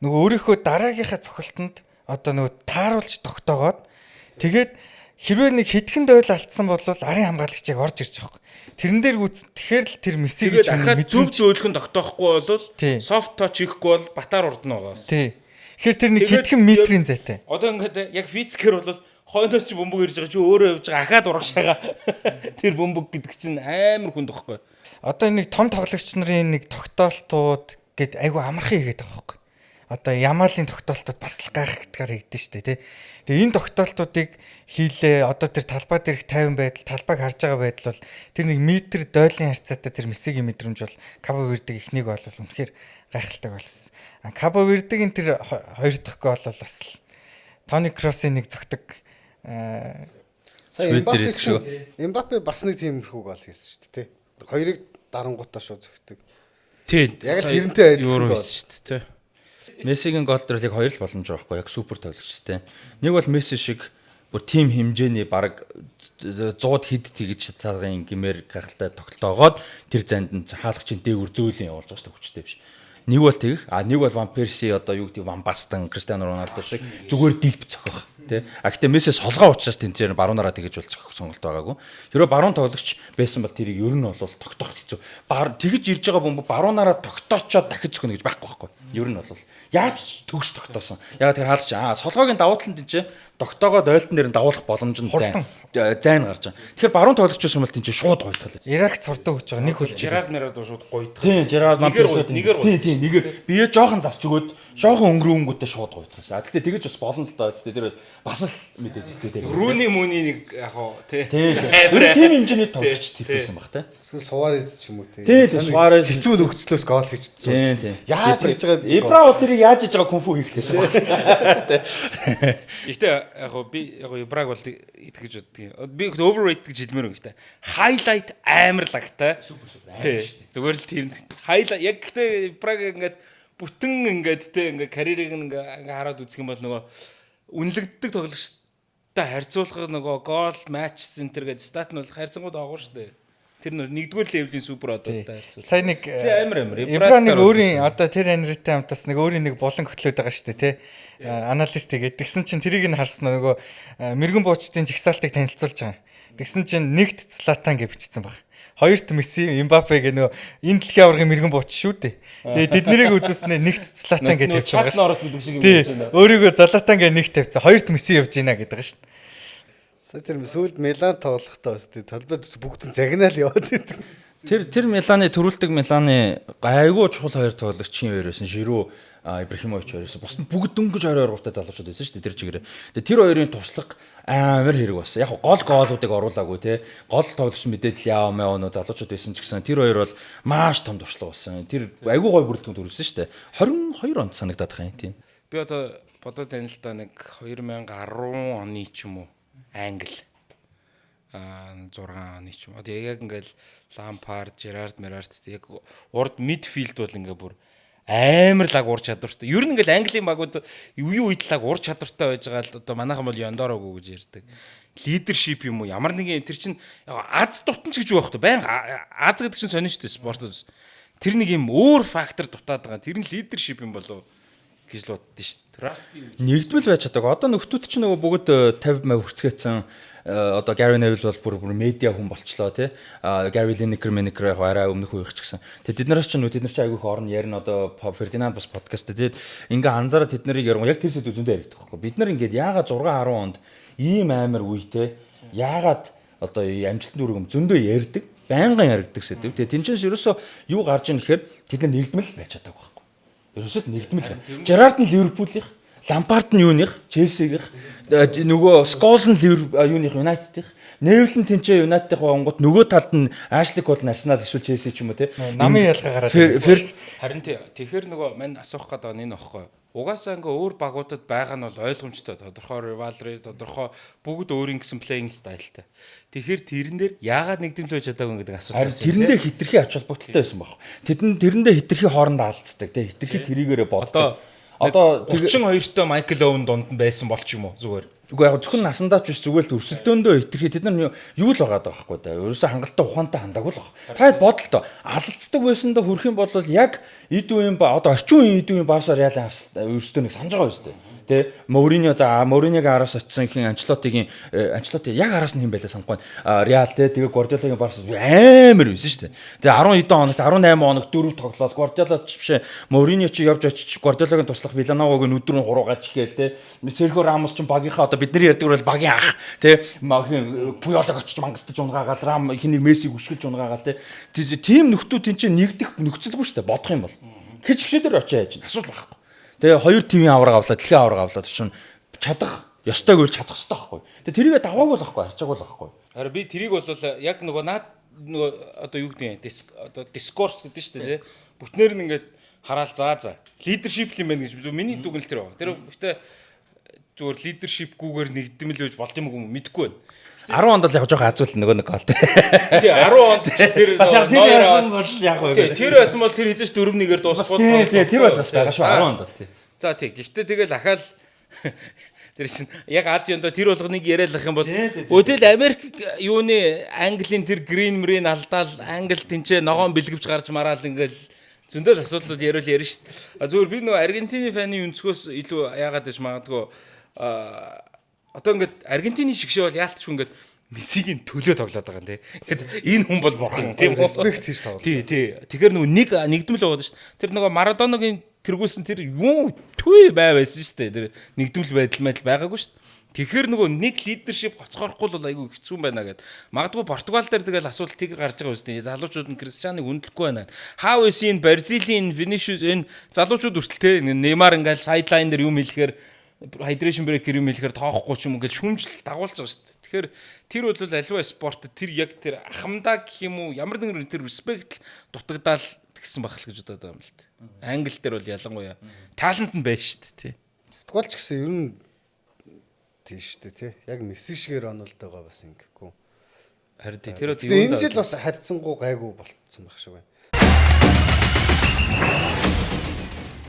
нөгөө өөрийнхөө дараагийнхаа цохилтонд одоо нөгөө тааруулж тогтоогоод тэгээд хэрвээ нэг хэдхэн дойл алдсан бол арын хамгаалагчийг орж ирж байгаа. Тэрэн дээр тэгэхээр л тэр Месси гэж дахиад зөв зөөлхөн тогтоохгүй бол софт точ хийхгүй бол батаар урдна байгаа. Тий. Тэгэхээр тэр нэг хэдхэн метрийн зайтай. Одоо ингээд яг физикээр бол хойноос чи бөмбөг ирж байгаа чи өөрөө явж байгаа ахаад урагшаага тэр бөмбөг гэдэг чинь амар хүнд байхгүй. Одоо нэг том тоглогч нарын нэг тогтоолтууд гээд айгу амархан хийгээд байгаа байхгүй. Одоо Ямалын тогтоолтууд бас л гайхагдгаар хийдэж штэ тий. Тэгээ энэ тогтоолтуудыг хийлээ одоо тэр талбай дээрх 50 байдал талбайг харж байгаа байдал бол тэр нэг метр дойлын харьцаатай тэр Мессигийн мэдрэмж бол Кабо Вердегийн ихнийг бол үнэхээр гайхалтай болсон. Кабо Вердегийн тэр хоёр дахь гол бол бас Тони Кроссын нэг зөгтөг сая Эмбапе бас нэг тиймэрхүү гол хийсэн шүү дээ тий. Хоёрыг дарангуутаа шууд зөгтөг. Тий. Яг тэрнтэй адилхан байсан шүү дээ тий. Мессигийн гол дээр яг хоёр л боломж байгаа байхгүй яг супер тоглогч тий. Нэг бол Месси шиг бүр тим хэмжээний баг 100 хэд тэгж цагийн гимээр гахалтай тогтолтоогоод тэр занд нь хаалгачийн дээгүр зөөлөн явуулж байгаа шүү дээ хүчтэй биш. Нэг бол тэгэх нэг бол Ван Перси одоо юу гэдэг Ван Бастен Криштиано Роналдо шиг зүгээр дэлб цохих тий. Гэхдээ Месси солгоо учраас тэнцээр баруунаараа тэгэж бол цохих сонголт байгаагүй. Хэрвээ баруун тоглогч байсан бол тэрийг ер нь бол тогтоох хэцүү. Тэгэж ирж байгаа бөмбөг баруунаараа тогтоочоод дахиж зөхнө гэж байхгүй байхгүй. Ер нь бол яаж төгс тогтоосон. Яг тэр хаалч солгоогийн давуу тал нь тэнцээ тогтоогоод ойлтон дээр нь дагуулах боломж нь зайн гарч байгаа. Тэгэхээр баруун тоглогч байсан бол тэнцээ шууд гойтгоо. Ирак цурдаа өгч байгаа нэг хөл Жерард шууд гойтгоо. Тийм Жерард нэгээр бие жоохон засч өгөөд жоохон өнгөрөөнгүүтээ шууд гойтгоо. Гэхдээ тэгэж бас болно л доо. Гэхдээ тэр бас л мэдээж хэцүү дээ. Рүүний мөний нэг яг хоо тий. Тийм хэмжээний тоглогч тийх байсан баг тий. Эсвэл Суарez ч юм уу те. Тий, Суарez хэцүү нөхцлөөс гол хийж тий. яаж хийж байгаа Ибра бол тэрийг яаж хийж байгаа кунфу хийх лээсэн баг. Гэхдээ яг би яг Ибраг бол итгэж боддгийг. Би overrated гэж хэлмээр юм гэхдээ highlight амар лагтай. Тий. Зүгээр л тийм highlight яг гэхдээ Ибраг ингээд бүтэн ингээд те ингээд карьерийг ингээд хараад үзэх юм бол нөгөө үнэлэгддэг тоглогчтой харьцуулах нөгөө гол матч центр гэдэг стат нь бол харьцангуй доогуур шүү дээ. Тэр нэгдүгээр левлийн супер одоотой харьцуулах. Сая нэг амар. Ибра нэг өөрийн одоо тэр Анритай хамтаас нэг өөрийн нэг болон хөтлөөд байгаа шүү дээ, тий. Аналист тэгээд тэгсэн чинь тэрийг нь харсан нөгөө мэрэгэн буучдын жигсаалтыг танилцуулж байгаа. Тэгсэн чинь нэгт Златан гэж бичсэн баг. Хоёрт Месси, Мбаппе гэх нөө энэ дэлхийн аваргын мэрэгэн бууч шүү дээ. Тэгээд бид нарыг үзүүлснээр нэгт Златан гэж тавьж байгаа шүү. Тий. Өөрийгөө Златан гэж нэгт тавьсан. Хоёрт Месси явж гинэ гэдэг шүү. Сая тэр сүүлд Милан тоглохдоо бас тий толбод бүгд нь загнаал яваад байдаг. Тэр Миланы төрүүлдэг Миланы гайгүй чухал хоёр тоглогчийн хоёр байсан. Жиру Ибрахимович хоёр байсан. Бус бүгд дөнгөж ойр ойрготой залуучууд байсан шүү дээ тэр чигээр. Тэгээ тэр хоёрын туршлага амар хэрэг болсон. Яг голуудыг оруулаагүй те. Гол тоглогч мэдээд яа маа нөө залуучууд байсан ч гэсэн тэр хоёр бол маш том туршлага болсон. Тэр айгүй гой бүрэлдэхүүн төрүүлсэн шүү дээ. 22 онд санагдаад байгаа юм тийм. Би одоо бодоод байна л да нэг 2010 оны ч юм уу Англи 6 оны ч юм. Одоо яг ингээл Лампард, Жерард, Мерард яг урд мидфилд бол ингээ бүр амар лаг ур чадвартай. Ер нь ингээл Английн багууд үе үед лаг ур чадвартай байж байгаа л одоо манайхан бол Яндорог гэж ярьдаг. Лидершип юм уу? Ямар нэгэн тэр чинь аз дутанч гэж байх та. Баян аз гэдэг чинь сонин шүү дээ спортод. Тэр нэг юм өөр фактор дутаад байгаа. Тэр нь лидершип юм болов гэж л боддоо шүү дээ. Нэгдвэл байж чаддаг. Одоо нөхдүүд чинь нөгөө бүгд 50 мав хүрцгээсэн одоо Gary Neville бол бүр медиа хүн болчлоо тий. Gary Lineker яг арай өмнөх үеих ч гэсэн. Тэгээд тэд нар чинь айгүйх орно ярина одоо Ferdinand бас подкаст тий. Ингээ анзаараа тэд нарыг яргуу яг тэр сэдв зөндөө яригдах байхгүй. Бид нар ингээд яагаад 6 10 онд ийм амар үе тий. Яагаад одоо амжилтанд хүргэн зөндөө ярддаг. Байнгын яригддаг сэдв. Тэгээд тэнцээс ерөөсөө юу гарч ийн гэхээр тэд нар нэгдмэл байж чаддаг байхгүй. Ерөөсөө нэгдмэл. Жерард нь Ливерпулийнх, Лампард нь юуных, Челсигийнх, нөгөө Сколс нь юуных Юнайтедийнх, Невил нь тэнцээ Юнайтедийнх гонгот нөгөө талд нь Ашли Кол нь Арсенал эсвэл Челси ч юм уу те. Намын ялгаа гараад. Харин тэгэхээр нөгөө мань асуух гэдэг нь энэ аахгүй. Угаасаа ингээ өөр багуудад байгаа нь бол ойлгомжтой. Тодорхой rivalry, тодорхой бүгд өөрийн гэсэн playing style-тай. Тэгэхээр тэрэн дээр яагаад нэгдэмж байж чадаагүй гэдэг асуулт. Харин тэрэндээ хитрхи ач холбогдолтой байсан баг. Тэрэндээ хитрхи хоорондоо алдцдаг тий. Хитрхи тэрийгээрээ боддог. Одоо 32-той Майкл Оуэн дунд нь байсан болч юм уу зүгээр. Үгүй яг зөвхөн насандаач биш зүгээр л өрсөлдөөндөө хитрхи тэд нар юу л байгаа байхгүй да. Ерөөсөө хангалттай ухаантай хандаагүй л баг. Та хэд бодолтой алдцдаг байсандаа хүрэх юм бол яг эд үеийн ба одоо орчин үеийн эд үеийн Барсаар яалаа өрсөлдөөнийг санаж байгаа юм шүү дээ. Тэ Мориньо Мориньогийн араас очсон хин Анчлоти яг араас нь хэм байлаа санахгүй. Реал тэгээ Гвардиолагийн Барс амар байсан шүү дээ. Тэгээ 12 хоногт 18 хоногт 4 тоглолоо. Гвардиола ч бишээ Мориньо ч явж очиж Гвардиолагийн туслах Вилановыг өдөр нь 3 гаж ихээл тэ. Серхио Рамос ч багийнхаа одоо бидний ярьдаг бол багийн ах тэ. Пуйолог очиж мангастаж унгаагаал Рам хэнийг Мессиг өшгөлж унгаагаал тэ. Тим нөхдүүд энэ чинь нэгдэх нөхцөлгүй шүү дээ. Бодох юм бол. Хичгшээр очиж яаж асуул байхгүй. Тэгээ хоёр тивийн авраг авлаа, дэлхийн авраг авлаа чинь чадах, ёстой гэвэл чадах хэрэгтэй байхгүй. Тэгээ тэрийгэ даваагүй л байхгүй, арчаагүй л байхгүй. Харин би тэрийг бол яг нөгөө одоо юу гэдэг одоо дискурс гэдэг шүү дээ, тий. Бүтнээр нь ингээд хараал за. Лидершип юм байна гэж миний дүгнэлт тэр байна. Тэр гэхдээ зүгээр лидершипгүйгээр нэгдэмэл байж болд юм уу мэдэхгүй байна. 10 онд л яг жоохон азуулт нөгөө нэг гол. Тий 10 онд тэр тэр яасан бол яг вэ. Тэр байсан бол тэр хизээш 4-1-ээр дуусахгүй. Тий тэр бол бас байгаа шүү 10 онд бол тий. За тий гэхдээ тэгэл ахаал тэр чинь яг Азинд тэр болгоныг яриалах юм бол өдөл Америк юуны Английн тэр Green Marine алдаал Англи тэнцээ ногоон бэлгэвч гарч мараал ингээл зөндөл асуудлууд яриул ярина шүү дээ. Зүгээр би нөгөө Аргентины фаны өнцгөөс илүү яагаад гэж магадгүй одоо ингээд Аргентины шигшээ бол яалтч ингээд Мессигийн төлөө тоглоод байгаа юм тий. Энэ хүн бол бурхан тийм респект хийж тоглоо. Тий. Тэгэхээр нөгөө нэгдмэл байгаа шүү дээ. Тэр нөгөө Марадоногийн тэргүүлсэн тэр юу түй байсан шүү дээ. Тэр нэгдмэл байдал байгаагүй шүү дээ. Тэгэхээр нөгөө нэг лидершип гоцгоорохгүй бол айгүй хэцүү юм байна гэд. Магадгүй Португал дээр тэгэл асуулт тийг гарч байгаа үстэй. Залуучууд нь Кристианыг үнэлэхгүй байна. How is in Brazilian Vinicius энэ залуучууд үргэлтэй Неймар ингээл сайдлайн дээр юм хэлэхээр hydration break юм хэлэхээр тоохгүй ч юм ингээд шүмжил дагуулж байгаа шүү дээ. Тэгэхээр тэр бол альва спорт тэр яг тэр ахмадаа гэх юм уу ямар нэгэн тэр респект дутагдаал гэсэн байх л гэж бодоод байгаа юм л дээ. Англи дээр бол ялангуяа талент нь байна шүү дээ тий. Тэгвэл ч гэсэн ер нь тийм шүү дээ тий. Яг Месси шигээр Роналдогоо бас ингэхгүй. Харин тэр бол энэ жил бас харьцангуй гайгүй болцсон байх шиг байна.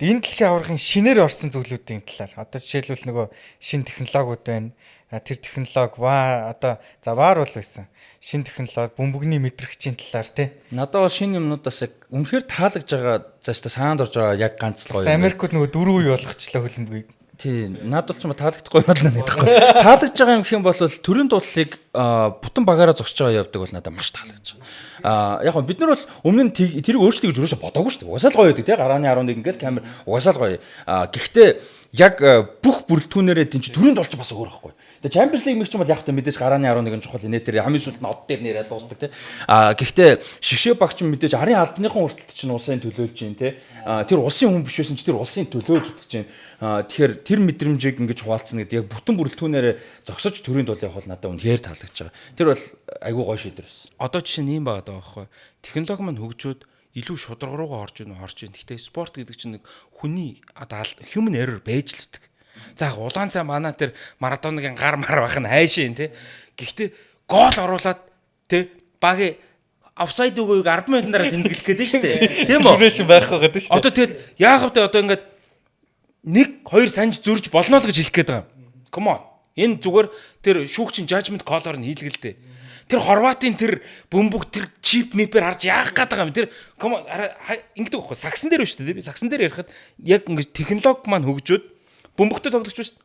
Энэ дэлхийн аваргын шинээр орсон зүйлүүдийн талаар одоо жишээлбэл нөгөө шин технологиуд байна. Тэр технологи одоо вар бол байсан. Шин технологи бөмбөгний мэдрэгчийн талаар тий. Надад бол шинэ юмнуудаас яг үнэхээр таалагдж байгаа зааштай саанд орж байгаа яг ганц л гоё. Америкууд нөгөө 4 үе болгочлаа хөлбөмбөгийг. Тий, надад ч юм таалагдахгүй юм л надахгүй. Таалагдж байгаа юм гэх юм бол төрийн дуудлыг бутан багаараа зогсож байгаа явдаг бол надад маш таалагдж байгаа. Яг бид нар бол өмнө нь тэрийг өөрчлөе гэж юусоо бодоогүй шүү дээ. Угасаал гоё байдаг тий. Гарааны 11 ингээл камер угасаал гоё. Гэхдээ яг бүх бүрэлдэхүүнээрээ тийч төрийн дуулч бас өөр байхгүй. Тэгээ Champions League мэгч юм бол яг та мэдээж гарааны 11 чухал нэтээр хамгийн сүүлд нь од дээр нэрээ дуусдаг тий. Гэхдээ шигшээ багч мэдээж арын албаныхан хүртэл чинь улсын төлөөлж юм тий. Тэр улсын хүн биш байсан ч тэр улсын төлөө зүтгэж байна. Тэгэхээр тэр мэдрэмжийг ингэж хуваалцсан гэдэг яг бүтэн бүрэлдэхүүнээрээ зогсож төрийн дуулын явах бол надад үнэхээр таалагдж байгаа. Тэр бол айгүй гоё шийдвэр байсан. Одоо жишээ нь юм байгаа байхгүй. Технологи маань хөгжөөд илүү шударга руугаа орж ийн. Гэхдээ спорт гэдэг чинь нэг хүний одоо human error байж л үүдэг. За улаан цай манай тэр Марадоныгийн гар мар байх нь хайшин тий. Гэхдээ гол оруулаад тий багийн офсайд үгийг 10 минутаар тэмдэглэх гэдэг шүү дээ. Тийм үү? Ситуашн байх байгаа дээ шүү дээ. Одоо тэгэд яахав тэ одоо ингээд 1-2 санж зөрж болно л гэж хэлэх гээд байгаа. Come on. Энэ зүгээр тэр шүүгчийн judgment call-оор нь хийлгэлтэй. Тэр Хорватын тэр бөмбөг тэр чип мипээр харж яах гээд байгаа юм. Тэр ингэдэг байхгүй. Сагсан дээр байна шүү дээ. Би сагсан дээр ярихад яг ингэж технологи маань хөгжөөд бөмбөгтөө тоглож шүү дээ.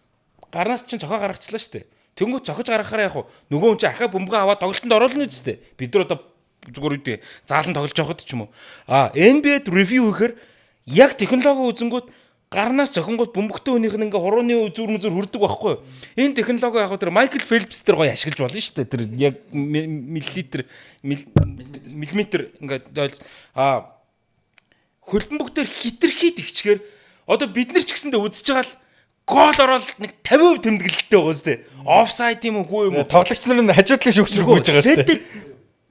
Гарнаас чинь цохоо гаргачлаа шүү дээ. Тэнгүү цохож гаргахаараа яг нөгөө хүн чинь ахаа бөмбөгөө аваад тоглолтод оруулна үсттэй. Бид нар одоо зүгээр үгүй заалан тоглож явахад ч юм уу. NBA-д ревю хийхээр яг технологи үзэнгүүд гарнаас зохингууд бөмбөгтэй хүнийх нь ингээ хурууны зүр хүрдэг байхгүй юу? Энэ технологи яг тэр Майкл Фелпс тэр гоё ашиглаж болно шүү дээ. Тэр яг миллиметр ингээ хөлбөмбөг дээр хитрхий тэгчгээр одоо бид нар ч гэсэндээ үзэж байгаа л гол ороод нэг 50% тэмдэглэлтэй байгаа зү. Офсайд юм уу юм уу? Тоглогч нар нь хажуудлын шүүгч рүү гүйж байгаа зү.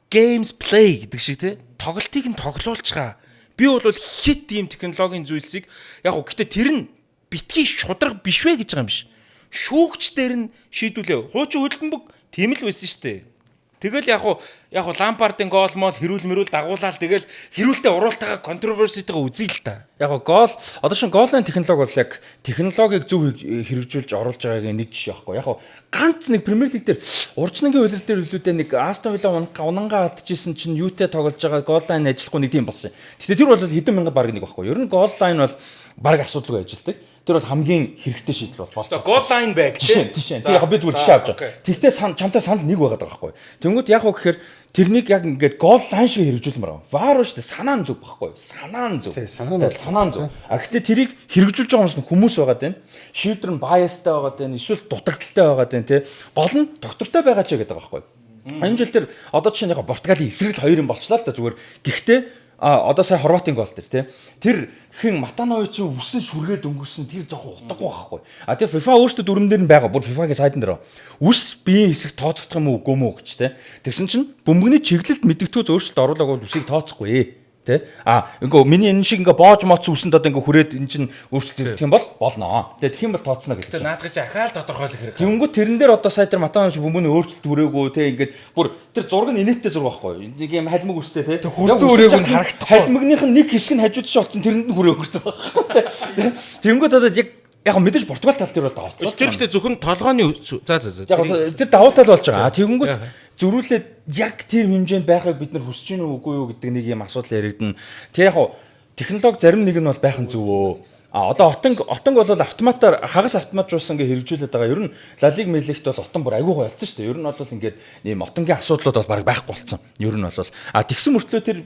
Games play гэдэг шиг те. Тоглолтыг нь тоглуулчихаа. Би бол хит ийм технологийн зүйлсийг яг уу гэтээ тэр нь битгий шударга биш вэ гэж байгаа юм биш. Шүүгч дээр нь шийдүүлээ. Хуучин хөлбөмбөг тийм л байсан шүү дээ. Тэгэл яг уу Лампардын гол мол хэрүүл дагуулаад тэгэл хэрүүлтэй уруултайгаа контроверситэйгээ үзье л та. Яг гол одоо шин голын технологи бол яг технологиг зөв хэрэгжүүлж оруулж байгааг нэг жишээ байхгүй. Яг ганц нэг Премьер Лиг дээр урчнагийн үйлрэл дээр үлдээ нэг Астон Вилла унангаа алдчихсэн чинь юутэй тоглож байгаа гол лайн ажиллахгүй нэг тийм болсон. Гэхдээ тэр бол хэдэн мянган баг нэг байхгүй. Ер нь гол лайн бол баг асуудалгүй ажилладаг. Тэр бол хамгийн хэрэгтэй шийдэл бол болчихсон. Гол лайн байг тийм. Тийм яг би зүгээр жишээ авч байгаа. Тэгтээ чамтай санал нэг байгаад байгаа байхгүй. Тэнгүүд яг уу гэхээр тэрнийг яг ингээд гол лайн шиг хэрэгжүүлмээр байгаа. Ваар шүү дээ санаа нь зөв байхгүй. Санаа нь зөв. Санаа нь зөв. Гэхдээ тэрийг хэрэгжүүлж байгаа хүмүүс байгаад байна. Шийдвэр нь biasтай байгаад байна. Эсвэл дутагдaltaй байгаад байна тий. Гол нь доктортой байгаа ч гэдэг байгаа байхгүй. Энэ жил тэр одоо чинь яг Португалийн эсрэг 2 юм болчлаа л да зүгээр. Гэхдээ одоо сая Хорватын гол дээр тий. Тэр хин Матанович үсэн шүргээд өнгөрсөн тэр жоохон утгагүй байхгүй. Тэр FIFA өөртөө дүрмэн дээр нь байгаа. Бүр FIFA-гийн сайдн дээр. Үс биеийн хэсэг тооцохдох юм уу үгүй мүү гэж тий. Тэгсэн чинь бөмбөгний чиглэлд мэддэгтөө өөрчлөлт оруулаагүй бол үсийг тооцохгүй. Тэ ингээ миний энэ шиг ингээ боож моц үсэнд одоо ингээ хүрээд эн чинь өөрчлөлт ирэх юм бол болно. Тэгээд тэгэх юм бол тооцно гэж. Тэгээд наадгаж ахаал тодорхойлох хэрэг. Тэнгүү тэрэн дээр одоо сая тэр Матанович бөмбөний өөрчлөлт хүрээгүй тэ ингээд бүр тэр зураг нь инээдтэй зураг байхгүй. Нэг юм халмиг үстэй тэ. Хүрсэн үрээг нь харагдахгүй. Халмигных нь нэг хэсэг нь хажууд шиг олцсон тэрэнд нь хүрээ өгсөн байхгүй. Тэнгүү одоо яг мэдээж Португал тал дээр бол даваа. Тэр ихтэй зөвхөн толгойн за. Яг тэр даваа тал болж байгаа. Тэгэнгүүт зөрүүлээд яг тэр хэмжээнд байхыг бид нар хүсэж гинүү үгүй юу гэдэг нэг юм асуудал яригдана. Тэг яг технологи зарим нэг нь бол байх нь зөвөө. Одоо отонг бол автоматар хагас автоматжуулсан ингээ хэрэгжүүлээд байгаа. Ер нь Ла Лиг Мэлигт бол отон бүр айгүй болцсон шүү дээ. Ер нь бол ингээд ийм отонгийн асуудлууд бол баг байхгүй болцсон. Ер нь бол тэгсэн мөртлөө тэр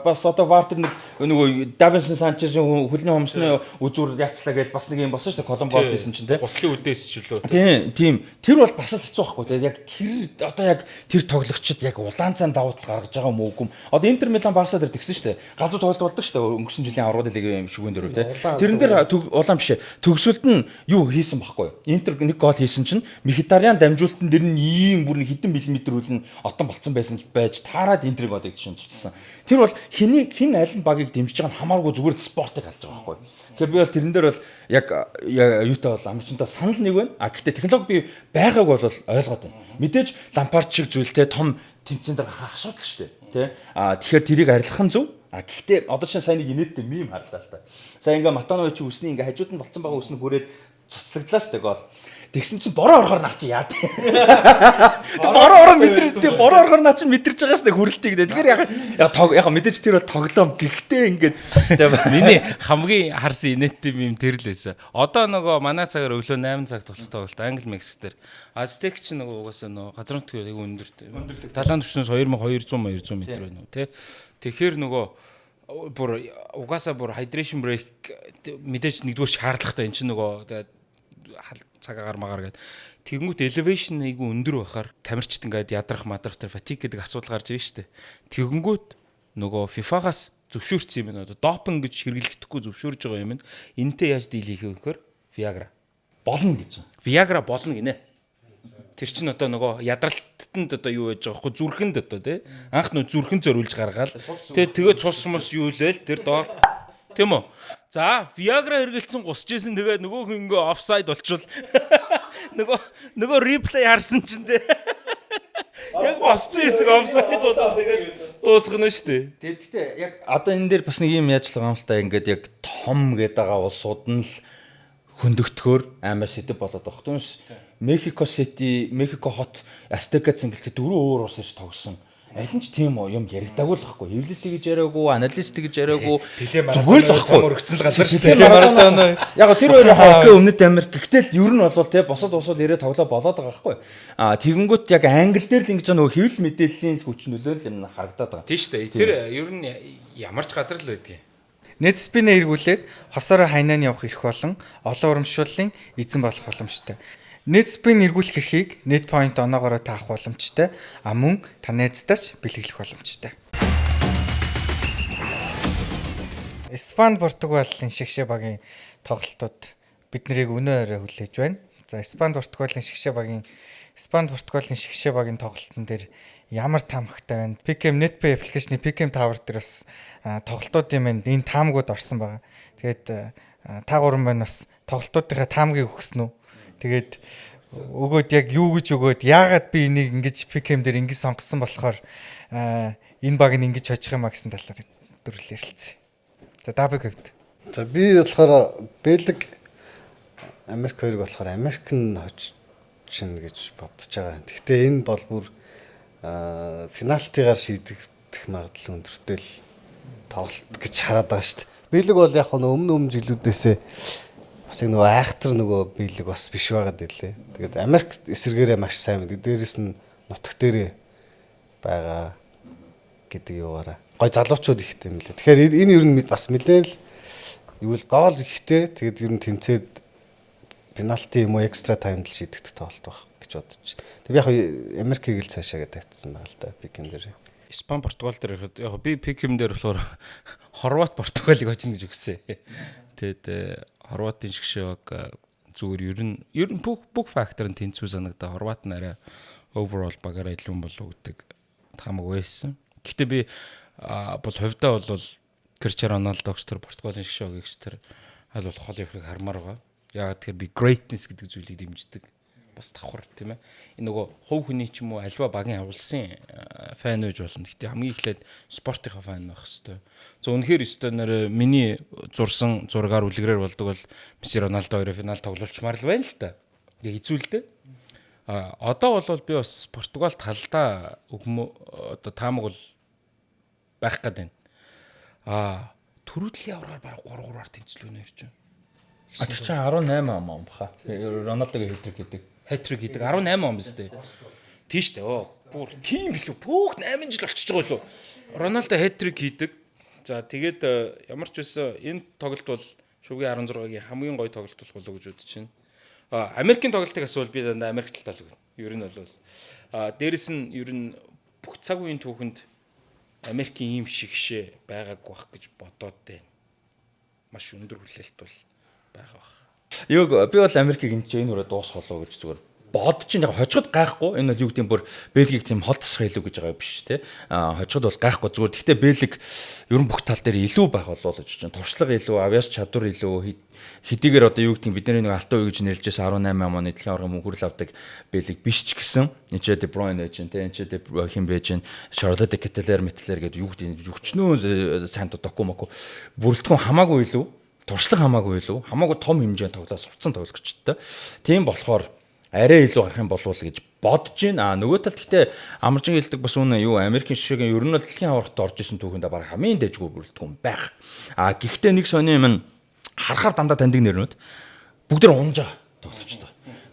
бас одоо вар тэр нөгөө Давинсон Санчезийн хөлний хомсны үзүүр яцлаа гэж бас нэг юм болсон шүү дээ. Коломбос хийсэн чинь тий. Гутлын үдээс ч үлээ. Тийм. Тэр бол бас л хэцүү байхгүй. Тэгээд яг тэр одоо яг тэр тоглогчид яг улаан цаан давуу тал гаргаж байгаа юм уу үгүй. Одоо Интер Милан Барса дээр тэгсэн шүү дээ. Галзуу тоглолт болдог шүү дээ. Өнгөрсөн жилийн Аврал лигийн шүгэн дээр тий. Тэрэн дээр Тэгэхээр улаан биш ээ. Төгсөлд нь юу хийсэн байхгүй юу? Интер нэг гол хийсэн чинь Мхитарян дамжуулалтан дээр нь ийм бүр нэг хэдэн миллиметр үл нь отон болцсон байсан байж таарад Интерийг голыг тушаалсан. Тэр бол хин аль нь багийг дэмжиж байгаа нь хамааргүй зүгээр л спортыг халж байгаа байхгүй юу? Тэгэхээр би бол тэрэн дээр бол яг юутай бол амжилттай санал нэг байна. А гэхдээ технологи би байгааг бол ойлгоод байна. Мэдээж лампард шиг зүйлтэй том тэмцээнд гарах асуудал шүү дээ. Тэ? А тэгэхээр тэрийг арилгах нь зөв. А гэхдээ одоо чинь сайн нэг инээдтэй мим харлаа л та. За ингээ Матанович үсний ингээ хажууд нь болцсон байгаа үс нь хүрээд цуцлагдлаа шүү дээ гол. Тэгсэн чинь бороо орохоор наа чи яа. Бороо орохоор наа чи мэдэрч байгаа шүү дээ хүрэлтийг. Тэгэхээр яг мэдээж тэр бол тоглоом гэхдээ ингээд миний хамгийн харсан инээдтэй мим тэр л байсан. Одоо нөгөө манай цагаар өглөө 8 цаг тоглолт Англи Мекс дээр. Азтек ч нөгөө угаасаа нөгөө газар нутгийн яг өндөр. Талаан түвшнээс 2200 м байна уу тий. Тэгэхээр нөгөө бүр угаасаа бүр hydration break мэдээж нэгдүгээр шаардлагатай энэ чинь нөгөө тэгээд цагаагаар магаар гэдэг. Тэгэнгүүт elevation айгүй өндөр байхаар тамирчид ингээд ядрах мадрах тэр fatigue гэдэг асуудал гарч ирж штэ. Тэгэнгүүт нөгөө FIFA-гаас зөвшөөрсөн юм байна. Одоо допинг гэж хэрэглэгдэхгүй зөвшөөрж байгаа юм. Энэтэй яаж дийл хийх вэ гэхээр Viagra болно гэж. Viagra болно гинэ. Тэр чинь одоо нөгөө ядралтанд одоо юу байж байгаа вэ? Зүрхэнд одоо тий. Анх нөө зүрхэн зориулж гаргаал. Тэгээд цус мус юу лээл тэр доор тийм үү? За, Viagra хэрэгэлсэн гусчихсэн тэгээд нөгөө хүн ингээ офсайд болчихвол нөгөө реплей харсан чинь тий. Яг босчихсон хэсэг офсайд болоод тэгээд дуусгана шүү дээ. Тэгэхдээ яг одоо энэ дээр бас нэг юм яажлага юм л та ингээд яг том гэдэг байгаа улсууд нь л хөндөгтөхөөр амар сэтэв болоод байгаа хүмүүс. Мехико Сити, Мехико хот Azteca цэнгэлтэй 4 өөр улс ирж тогсон. Аль нь ч тийм юм яригдаагүй л байхгүй. Эвлэлт гэж яриаггүй, аналист гэж яриаггүй. Зүгээр л байхгүй. Өргөцсөн л газар шүү дээ. Марадона. Яг тэр хоёр хоккей өмнөд Америк. Гэхдээ ер нь бол те босод ирээ тоглоо болоод байгаа байхгүй. А тэгэнгүүт яг англи дээр л ингэж нөгөө хэвлэл мэдээллийн хүч нөлөөлөл юм харагдаад байгаа. Тийм шүү дээ. Тэр ер нь ямар ч газар л байдгийг. Net spin-ээ эргүүлээд хосороо хайнаа явах эрх болон олон урамшууллын эзэн болох боломжтой. Net spin эргүүлэх эрхийг net point оноогоор таах боломжтой. А мөн та найздаач бэлэглэх боломжтой. Испани, Португалийн шигшээ багийн тоглолтууд бид нарыг өнөө өрөө хүлээж байна. За Испани, Португалийн шигшээ багийн тоглолтын дээр ямар таамагтай байна. PKM NetPay аппликейшны PKM Tower дээр бас тоглолтуудын маань энэ таамагуд орсон байгаа. Тэгээд та гурван маань бас тоглолтуудынхаа таамагийг өгсөн үү? Тэгээд өгөөд яг юу гэж өгөөд яагаад би энийг ингэж PKM дээр ингэж сонгосон болохоор энэ баг нь ингэж хожих юм а гэсэн талаар дөрвөл ярилцъя. За дабыг хэвд. За би болохоор Бэлэг Америк хоёрыг болохоор Америк нь хожиж чинь гэж бодож байгаа. Гэхдээ энэ бол бүр финалтыгаар шийдэх магадлал өндөртэй л тоглолт гэж хараад байгаа шүү дээ. Бэлэг бол яг өмнө жилүүдээсээ бас нөгөө айхтар нөгөө биелэг бас биш байгаад байлээ. Тэгээд Америк эсэргээрээ маш сайн мэд. Дээрээс нь нутаг дээрээ байгаа гэдэг юугаараа гой залуучууд ихтэй юм лээ. Тэгэхээр энэ ер нь бас нэлээд л юу л гол ихтэй. Тэгээд ер нь тэнцээд пенальти юм уу экстра таймд л шийдэгдэх тоглолт баг гэж бодож. Тэгээд яг Америкийг л цаашаа гэдэг тавьсан байгаа л да PKM дээр. Испани, Португал дээр яг би PKM дээр болохоор Хорват, Португалыг хожно гэж өгсөн. Тэгээд Хорватын шигшээ баг зүгээр ер нь бүх фактор нь тэнцүү санагдаа. Хорват нь арай overall багаараа илүү болов гэдэг таамаг байсан. Гэхдээ би бол хувьдаа бол Cristiano Ronaldo-г тэр Португалийн шигшээ багч тэр аль болох хол явахыг хармаар байгаа. Яагаад тэгэхээр би greatness гэдэг зүйлийг дэмждэг. Бас давхар тийм ээ. Энэ нөгөө хувь хүний ч юм уу альва багийн авалсан фэн үж болно. Гэтэ хамгийн эхлээд спортынхаа фэн байх хэвээр. За үнэхээр өстой нэр миний зурсан зургаар үлгэрээр болдог бол Месси Роналдо хоёрын финал тоглолчмаар л байна л та. Тэгээ хизүүлдэ. Одоо бол би бас Португал талдаа одоо таамаг бол байх гээд байна. Төрүүллийн авраар бараг 3-3-аар тэнцлүүнэ ирж байна. Тэр чинь 18 он баха. Роналдогийн хэтрик гэдэг. Хэтрик хийдэг 18 он биз дээ. Тийш дээ. Бүр тийм билүү. Пөөх 8 жил болчихж байгаа лөө. Роналдо хэтрик хийдэг. За тэгээд ямар ч байсан энэ тоглолт бол шүгийн 16-гийн хамгийн гоё тоглолт болох болов гэж бодож байна. Америкийн тоглолтыг асуувал би дандаа Америк талтай л өгнө. Ер нь бол дээрэс нь ер нь бүх цаг үеийн түүхэнд Америкийн ийм шигшээ байгаагүй байх гэж бодоод байна. Маш өндөр хүлээлт бол байх байх. Яг би бол Америкийг энэ үрээ дуусгуулаа гэж зүгээр бодож яг хожигд гайхгүй. Энэ бол юу гэдэг нь бүр Бельгийг тийм хол тасрах илүү гэж байгаа биш те. Хожигд бол гайхгүй зүгээр. Гэхдээ Бельг ерөн бүх тал дээр илүү байх болов гэж чинь. Туршлага илүү, авиас чадвар илүү хэдийгээр одоо юу гэдэг нь бидний нэг алтан үе гэж нэрлэжсэн 18 оны дэлхийн аварга мөнхөрл авдаг Бельг биш ч гэсэн Энче де Бройн гэж те. Энче де хим байж гэн Шарлотт Кетелер метлер гэдэг юу гэдэг нь өчнөө сайн докумако бүрэлдэхүүн хамаагүй илүү, туршлага хамаагүй илүү, хамаагүй том хэмжээнд тоглоод сурцсан тоглогчтой. Тийм болохоор арай илүү гарах юм болов уу гэж бодож байна. Нөгөө талд гэхдээ амаржин хэлдэг бас үнэ юу Америкийн шишээгийн ер нь бол дэлхийн аваргад орж исэн түүхэндээ баг хамгийн дэжгүй бүрэлдэхүүн байх. Гэхдээ нэг сони юм харахаар дандаа таньдаг нэрнүүд бүгд нэг унж байгаа тоглогчтой.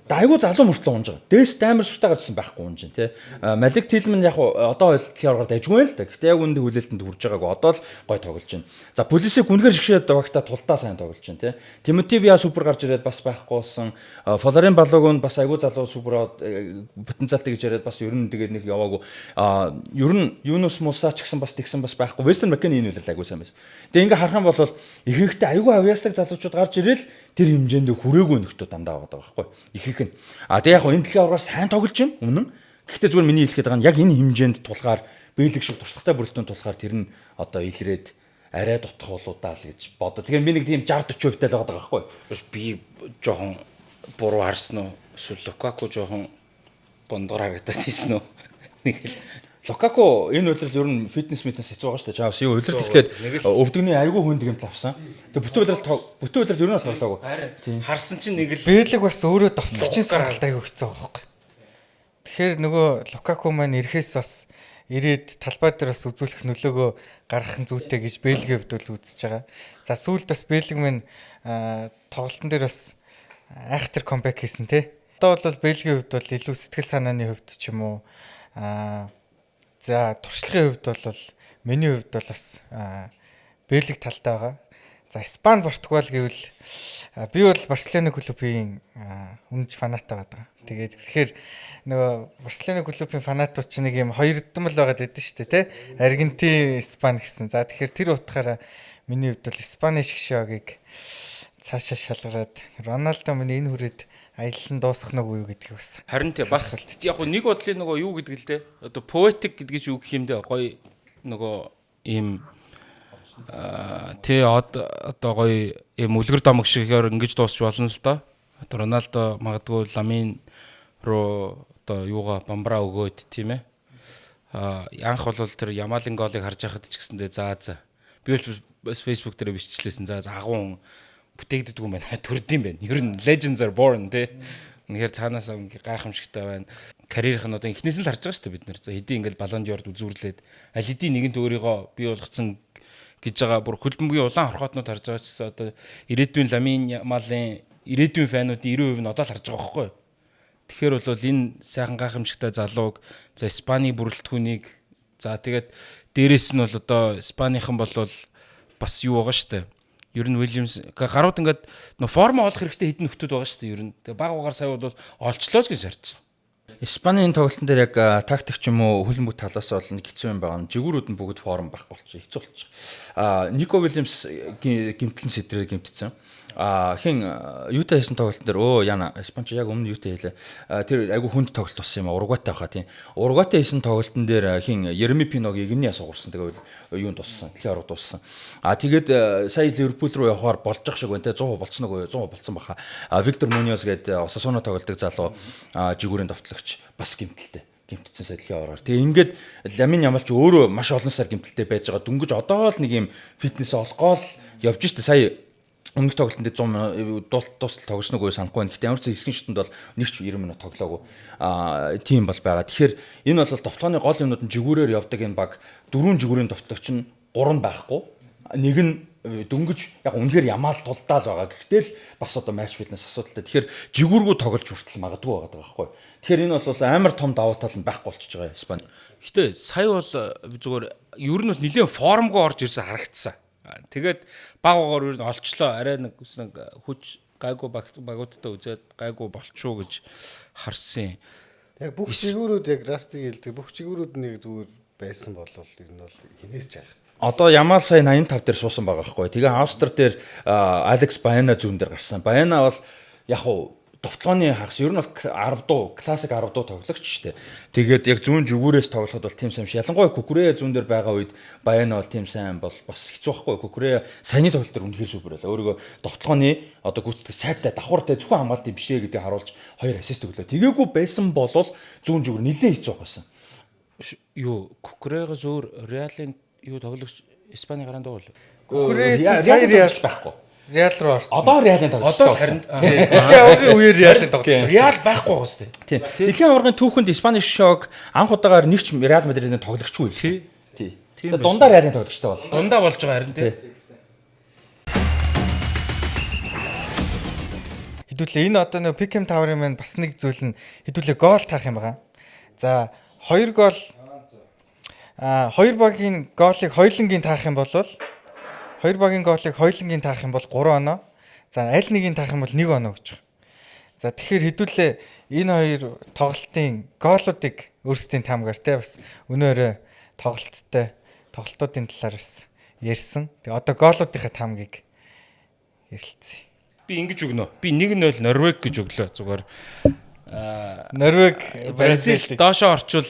Айгуу залуу мөртлөө унж байгаа. Дээс амар суртаа гарсан байхгүй унж байна тий. Малик Тилман яг одоо бол дэлхийн аваргад дайжгүй л да. Гэхдээ яг үндэ хүлээлтэнд хүрж байгаагүй. Одоо л гой тоглож байна. За Пулисик үнэхээр шгшээд багта тултаа сайн тоглож байна тий. Тимоти Виа супер гарч ирээд бас байхгүйсэн. Фоларен Балогон бас айгуу залуу супер потенциалтай гэж яриад бас ер нь тэгээд нэг яваагүй. Ер нь Юнус Муса ч гэсэн бас тэгсэн бас байхгүй. Вестern Маккени энэ үйл айгуу сайн байсан. Тэгээ ингээ харах юм бол ихэнхдээ айгуу авьяаслаг залуучууд гарч ирэл тэр хэмжээнд хүрээгүй нөхдөд дандаа байгаа байхгүй. Ихэнх нь. Тэгээ яг энэ дэлхийн аваргаар сайн тоглож байна өмнө. Гэхдээ зүгээр миний хэлэх гээд байгаа нь яг энэ хэмжээнд тулгаар Бэлэг шиг туршлагатай бүрэлдэхүүн тулгаар тэр нь одоо илрээд арай дутах болоо даа л гэж бодоо. Тэгэхээр би нэг тийм 60-40% тал байгаа байхгүй. Би жоохон буруу харсан уу? Эсвэл Лукаку жоохон бондгор харагдаад ийсэн үү? Нэг л Лукаку энэ үйлрэл ер нь фитнес хэцүү байгаа шүү дээ. Чаавс юу үйлрэл ихлээр өвдөгний айгүй хүнд гэмт авсан. Тэгээ бүтэн үйлрэл ер нь тоглоогүй. Харсан чинь нэг л Бэлэг бас өөрөө довтлогчийн сонголт айгүй хэцүү байгаа байхгүй. Тэгэхээр нөгөө Лукаку маань ирэхээс бас ирээд талбай дээр бас үзүүлэх нөлөөгөө гаргах нь зүйтэй гэж Бэлгийн хувьд бол үзэж байгаа. За сүүлд бас Бэлэг маань тоглолтын дээр бас айхтар камбэк хийсэн тий. Одоо бол Бэлгийн хувьд бол илүү сэтгэл санааны хувьд ч юм уу за туршлагын хувьд бол миний хувьд бол бас Бэлэг талтай байгаа. За Испани, Португал гэвэл би бол Барселона клубын үнж фанат байгаа. Тэгээд тэгэхээр нөгөө Барселона клубын фанатууд ч нэг юм хоёрдмал байгаад байдсан шүү дээ, тэ? Аргентин, Испани гэсэн. За тэгэхээр тэр утгаараа миний хувьд бол Испани шгшөөгийг цаашаа шалгараад Роналдо миний энэ хүрээд аялал нь дуусах нэг уу гэдгийг бас. Харин тий бас яг нэг бодлын нөгөө юу гэдэг л дээ. Одоо poetic гэдэг чинь юу гэх юм дээ. Гоё нөгөө ийм тий одоо гоё ийм үлгэр домог шигээр ингэж дуусч болно л доо. Одоо Роналдо магадгүй Ламин руу одоо юугаа бамбраа өгөөд тийм ээ. Анх бол тэр Ямалын голыг харж байхад ч гэсэндээ за би бас Facebook дээр биччихлээсэн. За агуун бүтээгддэг юм байна. Төрд юм байна. Ер нь legends are born тий. Үнэхээр цаанаас гайхамшигтай байна. Карьерийнх нь одоо эхнээс нь л харж байгаа шүү дээ бид нар. За хэдий ингээл балон д'Орд үзүүрлээд аль хэдийн нэгэнт өөрийгөө бий болгоцсон гэж байгаа бүр хөлбөмбөгийн улаан хорхоотнууд харж байгаа ч гэсэн одоо ирээдүйн Ламин Ямалын ирээдүйн фануудын 90% нь одоо л харж байгаа байхгүй. Тэгэхээр бол энэ сайхан гайхамшигтай залууг за Испани бүрэлдэхүүнийг за тэгээд дээрэс нь бол одоо Испаныхан бол бас юу байгаа шүү дээ. Ер нь Уильямс гарууд ингээд нөө форма олох хэрэгтэй хэдэн нөхдүүд байгаа шүү дээ ер нь. Тэгээ баг угаар сая бол олчлоо ч гэж харж байна. Испанийн тоглолтын дээр яг тактик ч юм уу хөлбөмбөг талаас бол нэг хэцүү юм байгаа. Жигүүрүүд нь бүгд форм байх болчих хэцүү болчих. Нико Уильямс гимтлэн сэтрээр гимтсэн. Хин юутай хийсэн тоглолтын дээр яна Испанч яг өмнө юутай хийлээ. Тэр айгу хүнд тоглолт болсон юм а. Уругвайтай байхаа тийм. Уругвайтай хийсэн тоглолтын дээр хин Ерми Пиног игний асуугурсан. Тэгээд юунд туссан. Дэлхийн аваргад туссан. Тэгээд сая Ливерпул руу явахаар болж ах шиг байна те 100% болцсон уу 100% болцсон баха. Виктор Муниос гэдэг Осасуна тоглолтыг залуу жигүүрийн давтлагч бас гимтэлтэй. Гимтсэн сайдлын аваараар. Тэгээ ингээд Ламин Ямал ч өөрөө маш олон сар гимтэлтэй байж байгаа. Дүнгэж одоо л нэг юм фитнес олгоол явж штэ сая өмнөх тоглолтод 100 дуустал тогсног уу санахгүй байна. Гэхдээ ямар ч хэсгийн шатнд бол нэг ч 90 минут тоглоогүй. Тийм бол байгаа. Тэгэхээр энэ бол товтлооны гол юмнууд нь жигүүрээр явдаг энэ баг 4 жигүүрийн товтлогч нь 3 байхгүй. Нэг нь дөнгөж яг үнэхээр ямаал тулдаал байгаа. Гэхдээ л бас одоо матч фитнес асуудалтай. Тэгэхээр жигүүргүү тоглож хүртэл магадгүй байгаа байхгүй. Тэгэхээр энэ бол амар том давуу тал нь байхгүй болчихж байгаа Испани. Гэтэ сая бол зүгээр ер нь бол нэлээд формгоо орж ирсэн харагдсан. Тэгээд багуугаар ер нь олчлоо. Арай нэг хүч гайгүй багуудтай үзээд гайгүй болчихоо гэж харсан. Яг бүх жигүүрүүд яг растиг хэлдэг. Бүх жигүүрүүд нэг зүгээр байсан болвол ер нь бол хинээс ч яах. Одоо Ямал сая 85 дээр суусан байгаа байхгүй. Тэгээ Австри дээр Алекс Баяна зүүн дээр гарсан. Баяна бол яг хуу довтлооны хагас ер нь бол 10 дуу, классик 10 дуу тоглогч шүү дээ. Тэгээд яг зүүн зүгүүрээс тоглоход бол тийм сайн биш. Ялангуяа Кукуре зүүн дээр байгаа үед Баяна бол тийм сайн бол бас хэцүү байхгүй. Кукуре саяны тоглолт дээр үнэхээр супер байлаа. Өөрийгөө довтлооны одоо гүйцэтгэх сайтай давхартай зөвхөн хамгаалтын бишээ гэдгийг харуулж 2 ассист өглөө. Тэгээгүй байсан бол зүүн зүгүүр нэлээд хэцүү байсан. Юу Кукурегоос өөр Реалын юу тоглогч Испани гараанд байгаа л. Кукуре сая Реал байхгүй. Реал руу орсон. Одоо Реалын тоглогч. Одоо харин Дэлхийн аваргын үеэр Реалын тоглож байгаа. Реал байхгүй гоос тээ. Тийм. Дэлхийн аваргын түүхэнд Испани шок анх удагаар нэг ч Реал Мадридын тоглогчгүй байсан. Тийм. Тэгээд дундаа Реалын тоглогчтой бол. Дундаа болж байгаа харин тээ. Хэдүүлээ энэ одоо нөө Пикем Таврын маань бас нэг зүйл нь хэдүүлээ гол таах юм байгаа. За 2 гол 2 багийн гоолыг хоёулангийн таах юм бол 2 багийн гоолыг хоёулангийн таах юм бол 3 оноо. За аль нэгийг таах юм бол 1 оноо гэж байна. За тэгэхээр хэдүүлээ энэ хоёр тоглолтын гоолуудыг өөрсдийн таамгаар те бас өнөөрөө тоглолтуудын талаар бас ярьсан. Тэгээ одоо гоолуудынхаа таамгийг ярилцъя. Би ингэж өгнө. Би 1-0 Норвег гэж өглөө зүгээр. Норвег Бразил доошоо орчвол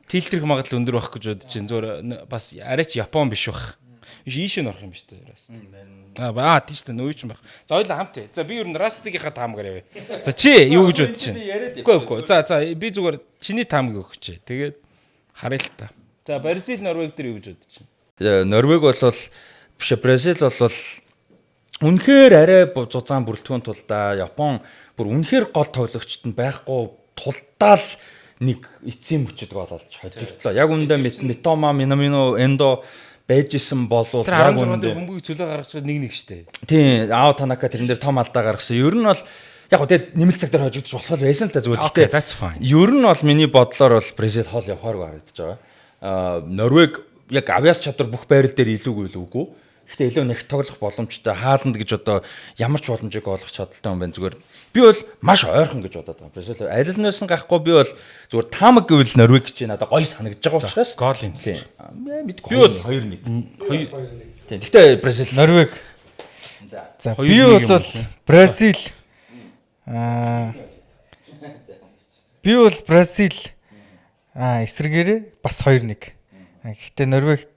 тэлтрэх магадлал өндөр байх гэж бодож байна. Зүгээр бас арайч Япон биш байх. Биш ийшээ норох юм биш үү? Тийм шүү дээ. Нөө ч юм байх. За хоёулаа хамт. За би ер нь Растигийнхаа таамгаар явъя. За чи юу гэж бодож байна? Үгүй. За би зүгээр чиний таамгийг өгч. Тэгээд харъя л та. За Бразил Норвег дээр юу гэж бодож байна? Норвег бол биш Бразил бол үнэхээр арай зузаан бүрэлдэхүүн тулдаа Япон бүр үнэхээр гол тоглогчд нь байхгүй тулдаа л нэг эцсийн мөчөд гол олж хожигдлоо. Яг үүндээ Митома, Минамино, Эндо байжсэн болвол яг үүндээ бөмбөгийг цөлөө гаргаж 1-1 штэ. Тийм, Ао Танака тэрэн дээр том алдаа гаргасан. Ер нь бол яг гоо тэгээд нэмэлт цаг дээр хожигдож болох байсан л та зүгээр. Okay, that's fine. Ер нь бол миний бодлоор бол Бразил хоол явахааргүй харагдаж байгаа. Норвег яг авиас чадвар бүх байрал дээр илүүгүй л үгүй. Гэхдээ илүү нэг тоглох боломжтой Хааланд гэж одоо ямар ч боломжийг олгох чадaltaй юм байна зүгээр. Би бол маш ойрхон гэж бодоод байгаа. Бразил аль нь байсан гахгүй би бол зүгээр таамаг гэвэл Норвег гэж надад гоё санагдаж байгаа учраас гол юм. Тийм. Мэдгүй. Би бол 2-1. Тийм. Гэхдээ Бразил Норвег. За би бол Бразил би бол Бразил эсрэгээрээ бас 2-1. Гэхдээ Норвег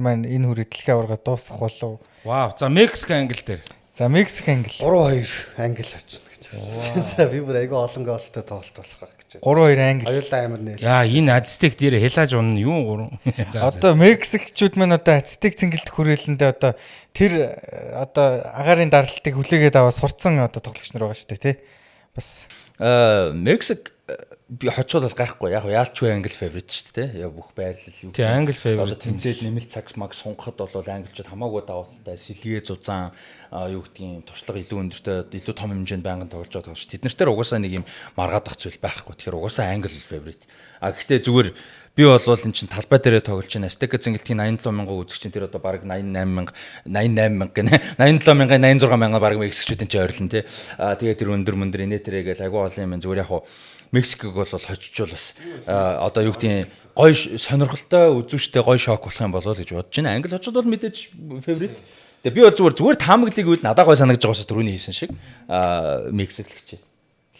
маань энэ хүрээ дэлхийн аварга дуусах болов. Вау. За Мексик англ дээр. За Мексик англ 3-2 англ очно гэж байна. За би бүр айгүй олон гоолтой тоглолт болох байх гэж байна. 3-2 англ. Аюултай амар нэл. Яа энэ Ацтек дээр хилааж унна юу 3. Одоо Мексикчүүд маань одоо Ацтек цэнгэлдэх хүрээлэндээ одоо тэр одоо агаарын даралтыг хүлээгээд аваа сурцсан одоо тоглогч нар байгаа шүү дээ тий. Бас Мексик би хочвол бол гайхгүй яг яалчгүй англи фаворит шүү дээ. Яг бүх байрлал юу. Тий англи фаворит. Тэмцээд нэмэлт цагс маг сунгахад бол англичууд хамаагүй даваалтай сэлгээ зузаан юу гэдгийг туршлага илүү өндөртэй илүү том хэмжээнд байнгын тоглож байгаа шүү. Тэд нарт угаасаа нэг юм маргаадах зүйл байхгүй. Тэгэхээр угаасаа англи фаворит. Гэхдээ зүгээр би бол энэ чинь талбай дээрээ тоглож байна. Астека цэнгэлтийн 87,000 үзэгчийн тэр одоо баг 88,000 гэнэ. 87,000 86,000 баг мексикчүүдийн чинь ойрлон тий. Тэгээд тэр өндөр мөндөр инээтэрэгээл агуу олон юм зүгээр яг Мексикийг бол хожижвол бас одоо юу гэдгийг гоё сонирхолтой үзүүштэй гоё шок болох юм болоо л гэж бодож байна. Англи хожууд бол мэдээж фаворит. Тэгээ би бол зүгээр таамаглыг үйл надад гоё санагдаж байгаа учраас түрүүний хийсэн шиг Мексик л гэж.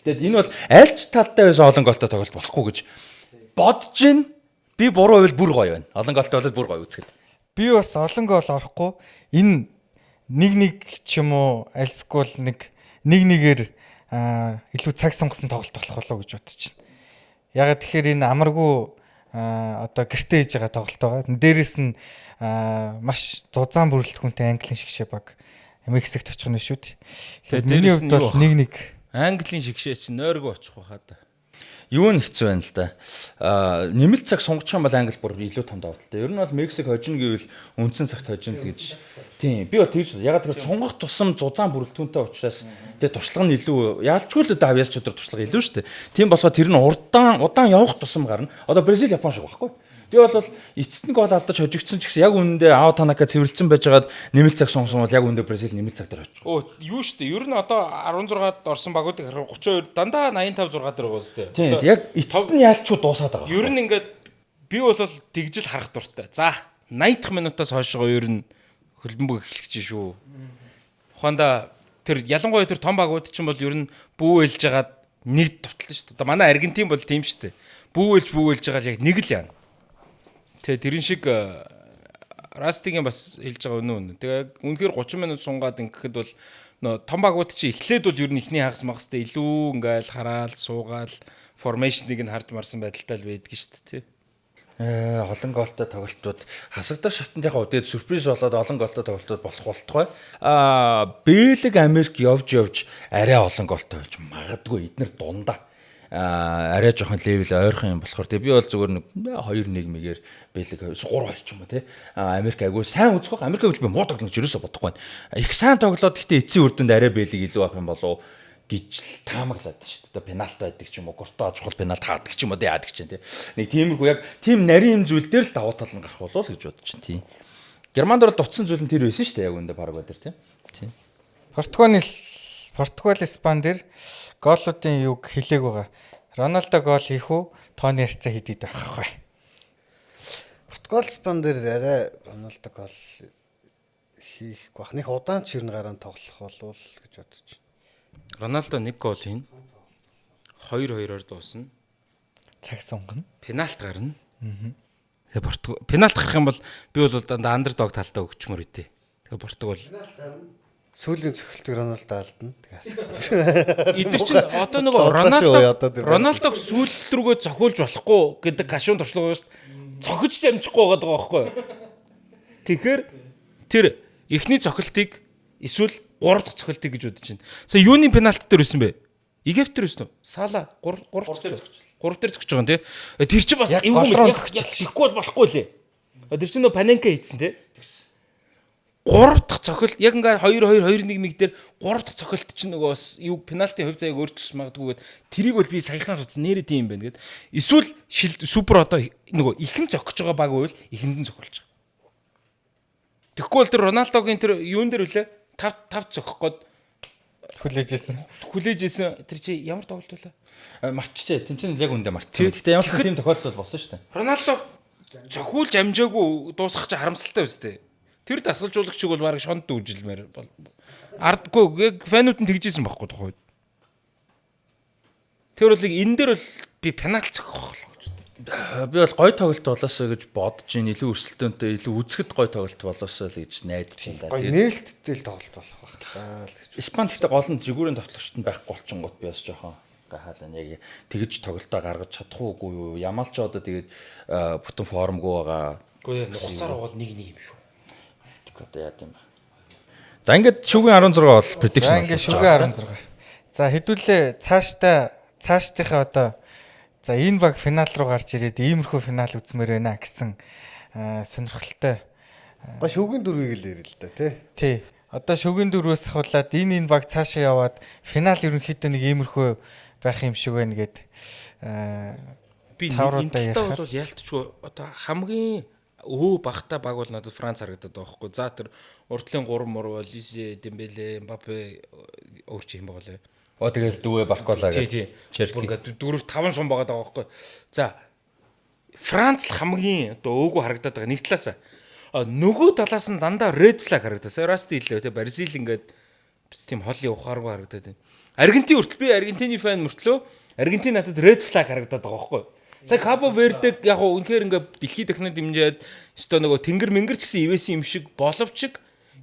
Гэтэ энэ бол аль ч талтай байсан олон голтой тоглолт болохгүй гэж бодож байна. Би буруу байвал бүр гоё байна. Олон голтой болоод бүр гоё үзэхэд. би бас олон гол орохгүй энэ 1-1 ч юм уу альсгүй бол нэг-нэгээр илүү цаг сунгасан тоглолт болох болоо гэж бодож байна. Ягаад тэгэхээр энэ амаргүй одоо гэртээ хийж байгаа тоглолт байгаа. Дээрээс нь маш зузаан бүрэлдэхүүнтэй английн шигшээ баг Мексикт очих нь шүү дээ. Тэгэхээр миний хувьд бол 1-1 английн шигшээ чинь нойргүй очих байхаа да. Юу нь хэцүү байна л да. Нэмэлт цаг сунгах юм бол англи бүр илүү том давуу талтай. Ер нь бол Мексик хожино гэвэл үндсэн цагт хожино л гэж. Тийм. Би бол тэгж ягаад гэвэл сунгах тусам зузаан бүрэлдэхүүнтэй учраас тэгээ туршлага нь илүү яалчгүй л да авьяас чадвар туршлага илүү шүү дээ. Тийм болохоор тэр нь удаан явах тусам гарна. Одоо Бразил Япон шиг байхгүй. Би бол эцэст нь гол алдаж хожигдсон ч гэсэн яг үнэндээ Ао Танака цэвэрлсэн байжгаад нэмэлт цаг сунгасан бол яг үнэндээ Бразил нэмэлт цаг дээр хожиж. Оо юу шүү дээ. Ер нь одоо 16-д орсон багуудыг харах 32 дандаа 85 6 дээр байгаа шүү дээ. Тийм. Яг эцэст нь яалчгүй дуусаад байгаа. Ер нь ингээд би бол тэгжил харах дуртай. За 80 дахь минутаас хойшоо ер нь хөлбөмбөг эхлэх гэж шүү. Ухаанда тэр ялангуяа тэр том багууд чинь бол ер нь бүү ээлж жагаад нэг товтлоо шүү дээ. Одоо манай Аргентин бол тийм шүү дээ. Бүү ээлж жагаад яг нэг л яана. Тэгээ тэрэн шиг Растигийн бас хэлж байгаа үнэн. Тэгээ үнэхээр 30 минут сунгаад ингэхэд бол том багууд чи эхлээд бол ер нь ихний хагас магастай илүү ингээл хараал суугаал формашныг нь харж марсан байдалтай л байдаг шүү дээ. Олон голтой тоглолтууд хасагдах шатныхаа үдээд сюрприз болоод олон голтой тоглолтууд болох болтугай. Бэлэг Америк явж арай олон голтой болж магадгүй эднэр дундаа арай жоохон левел ойрхон юм болохоор би бол зүгээр нэг 2-1-ээр бэлэг 3-2 ч юм уу тий. Америк айгүй сайн үзэх байх. Америк бол би муу тоглож ерөөсө бодохгүй байна. Их сайн тоглоод гэхдээ эцсийн үр дүнд арай бэлэг илүү байх юм болов гэж л таамаглаад шүү дээ. Пенальт байдаг ч юм уу, гуртаа чухал пенальт хаадаг ч юм уу яадаг ч юм тий. Нэг тиймэрхүү яг тийм нарийн юм зүйл дээр л давуу тал нь гарах болов л гэж бодож чинь тий. Германд бол дутсан зүйл нь тэр байсан шүү дээ яг үүндээ Парагвай дээр тий. Португал Испани дээр гоолуудын юг хэлээг байгаа. Роналдо гол хийх үү? Тооны харьцаа хийдэг байх вэ? Португал Испани дээр арай Роналдо гол хийх бах. Нэг удаан чирн гараан тоглох болов гэж бодож байна. Роналдо 1 гол хийн. 2-2-оор дуусна. Цаг сунгана. Пенальт гарна. Тэгээ Португал пенальт гарах юм бол би бол дандаа андердог талдаа өгчмөр үдээ. Тэгээ Португал сүүлийн цохилтыг Роналдо алдна. Тэгээ эдгээр чинь одоо нөгөө Роналдог сүүлд рүүгээ цохиулж болохгүй гэдэг гашуун туршлага шүү дээ. Цохиж амжихгүй байгаа байхгүй юу? Тэгэхээр тэр эхний цохилтыг эсвэл 3 дахь цохилтыг гэж бодож байна. Сая юуны пенальт дээр өссөн бэ? Египт дээр өснө үү? Сала 3 дээр зогсож байгаа юм тий. Тэр чинь бас эвгүй ихгүй болохгүй лээ. Тэр чинь нөгөө Паненка хийсэн тий. 3 дахь цохилт яг ингээ 2-2-2-1-1 дээр 3 дахь цохилт чинь нөгөө бас юу пенальтын хувь заяаг өөрчилж магадгүйгээд тэрийг бол би саяхнаас утсан нэрээ тийм юм байна гэд. Эсвэл супер одоо нөгөө ихэн зогсож байгаа баг үйл ихэнд нь цохилж байгаа. Тэгэхгүй бол тэр Роналдогийн тэр юун дээр үлээ 5 цохих гээд хүлээж исэн тэр чи ямар тоглолт вэ? Марччээ. Тэмцээн яг үндэ марчсан. Гэхдээ ямар ч тийм тохиолдол болсон шүү дээ. Роналдо цохиулж амжаагүй дуусах чи харамсалтай үстэй. Тэр дасгалжуулагчиг бол баг шонд дүүжилмээр бол. Ардгүй яг фанууд нь тэгжсэн байхгүй тухайд. Тэр бол энэ дээр бол би пенальт цохих. Би бол гой тоглолт болоосоо гэж бодож ин илүү өрсөлдөөнтэй илүү үзэхэд гой тоглолт болоосоо л гэж найдаж байна. Гой нээлттэй л тоглолт болох байх. Испани гэхдээ гол нь жигүүрийн товтлогчд нь байхгүй болчихгоот би бас жоохон гайхалаа яг тэгж тоглолтоо гаргаж чадахгүй юу? Ямаал ч одоо тэгээд бүтэн формгүй байгаа. Гэхдээ нухсаар бол 1-1 юм шүү. Тэгэхээр одоо яа гэм бэ? За ингээд шүгэн 16 бол prediction. За ингээд шүгэн 16. За хэдүүлээ цаашдынхаа одоо за энэ баг финал руу гарч ирээд иймэрхүү финал үзмээр байна гэсэн сонирхолтой. Шүгэн дөрвийг л ярил л да тий. Одоо шүгэн дөрвөөс хавуулаад энэ баг цаашаа яваад финал ерөнхийдөө нэг иймэрхүү байх юм шиг байна гэд би энэ бол яалтчгүй одоо хамгийн багтаа баг бол надад Франц харагдаад байгаа байхгүй. За тэр уртлын 3 мөр бол Лисе, Дембеле, Мбаппе өөрч юм байгаа лээ. Тэгэл дүүэ Баркола гэж. Черки 4-5 сум байгаа байхгүй. За Франц л хамгийн одоо өөгүй харагдаад байгаа нэг талаас. Нөгөө талаас нь дандаа red flag харагдаа. Расти хэлээ те Бразил ингээд тийм холын ухааргүй харагдаад байна. Аргентин хүртэл би Аргентины фан мөртлөө Аргентин надад red flag харагдаад байгаа байхгүй. Сая Кабо Вердег яг гоо үнэхээр ингээд дэлхийд дахнад дэмжиад өстой нөгөө тэнгэр мэнгэр ч гэсэн ивэсэн юм шиг боловч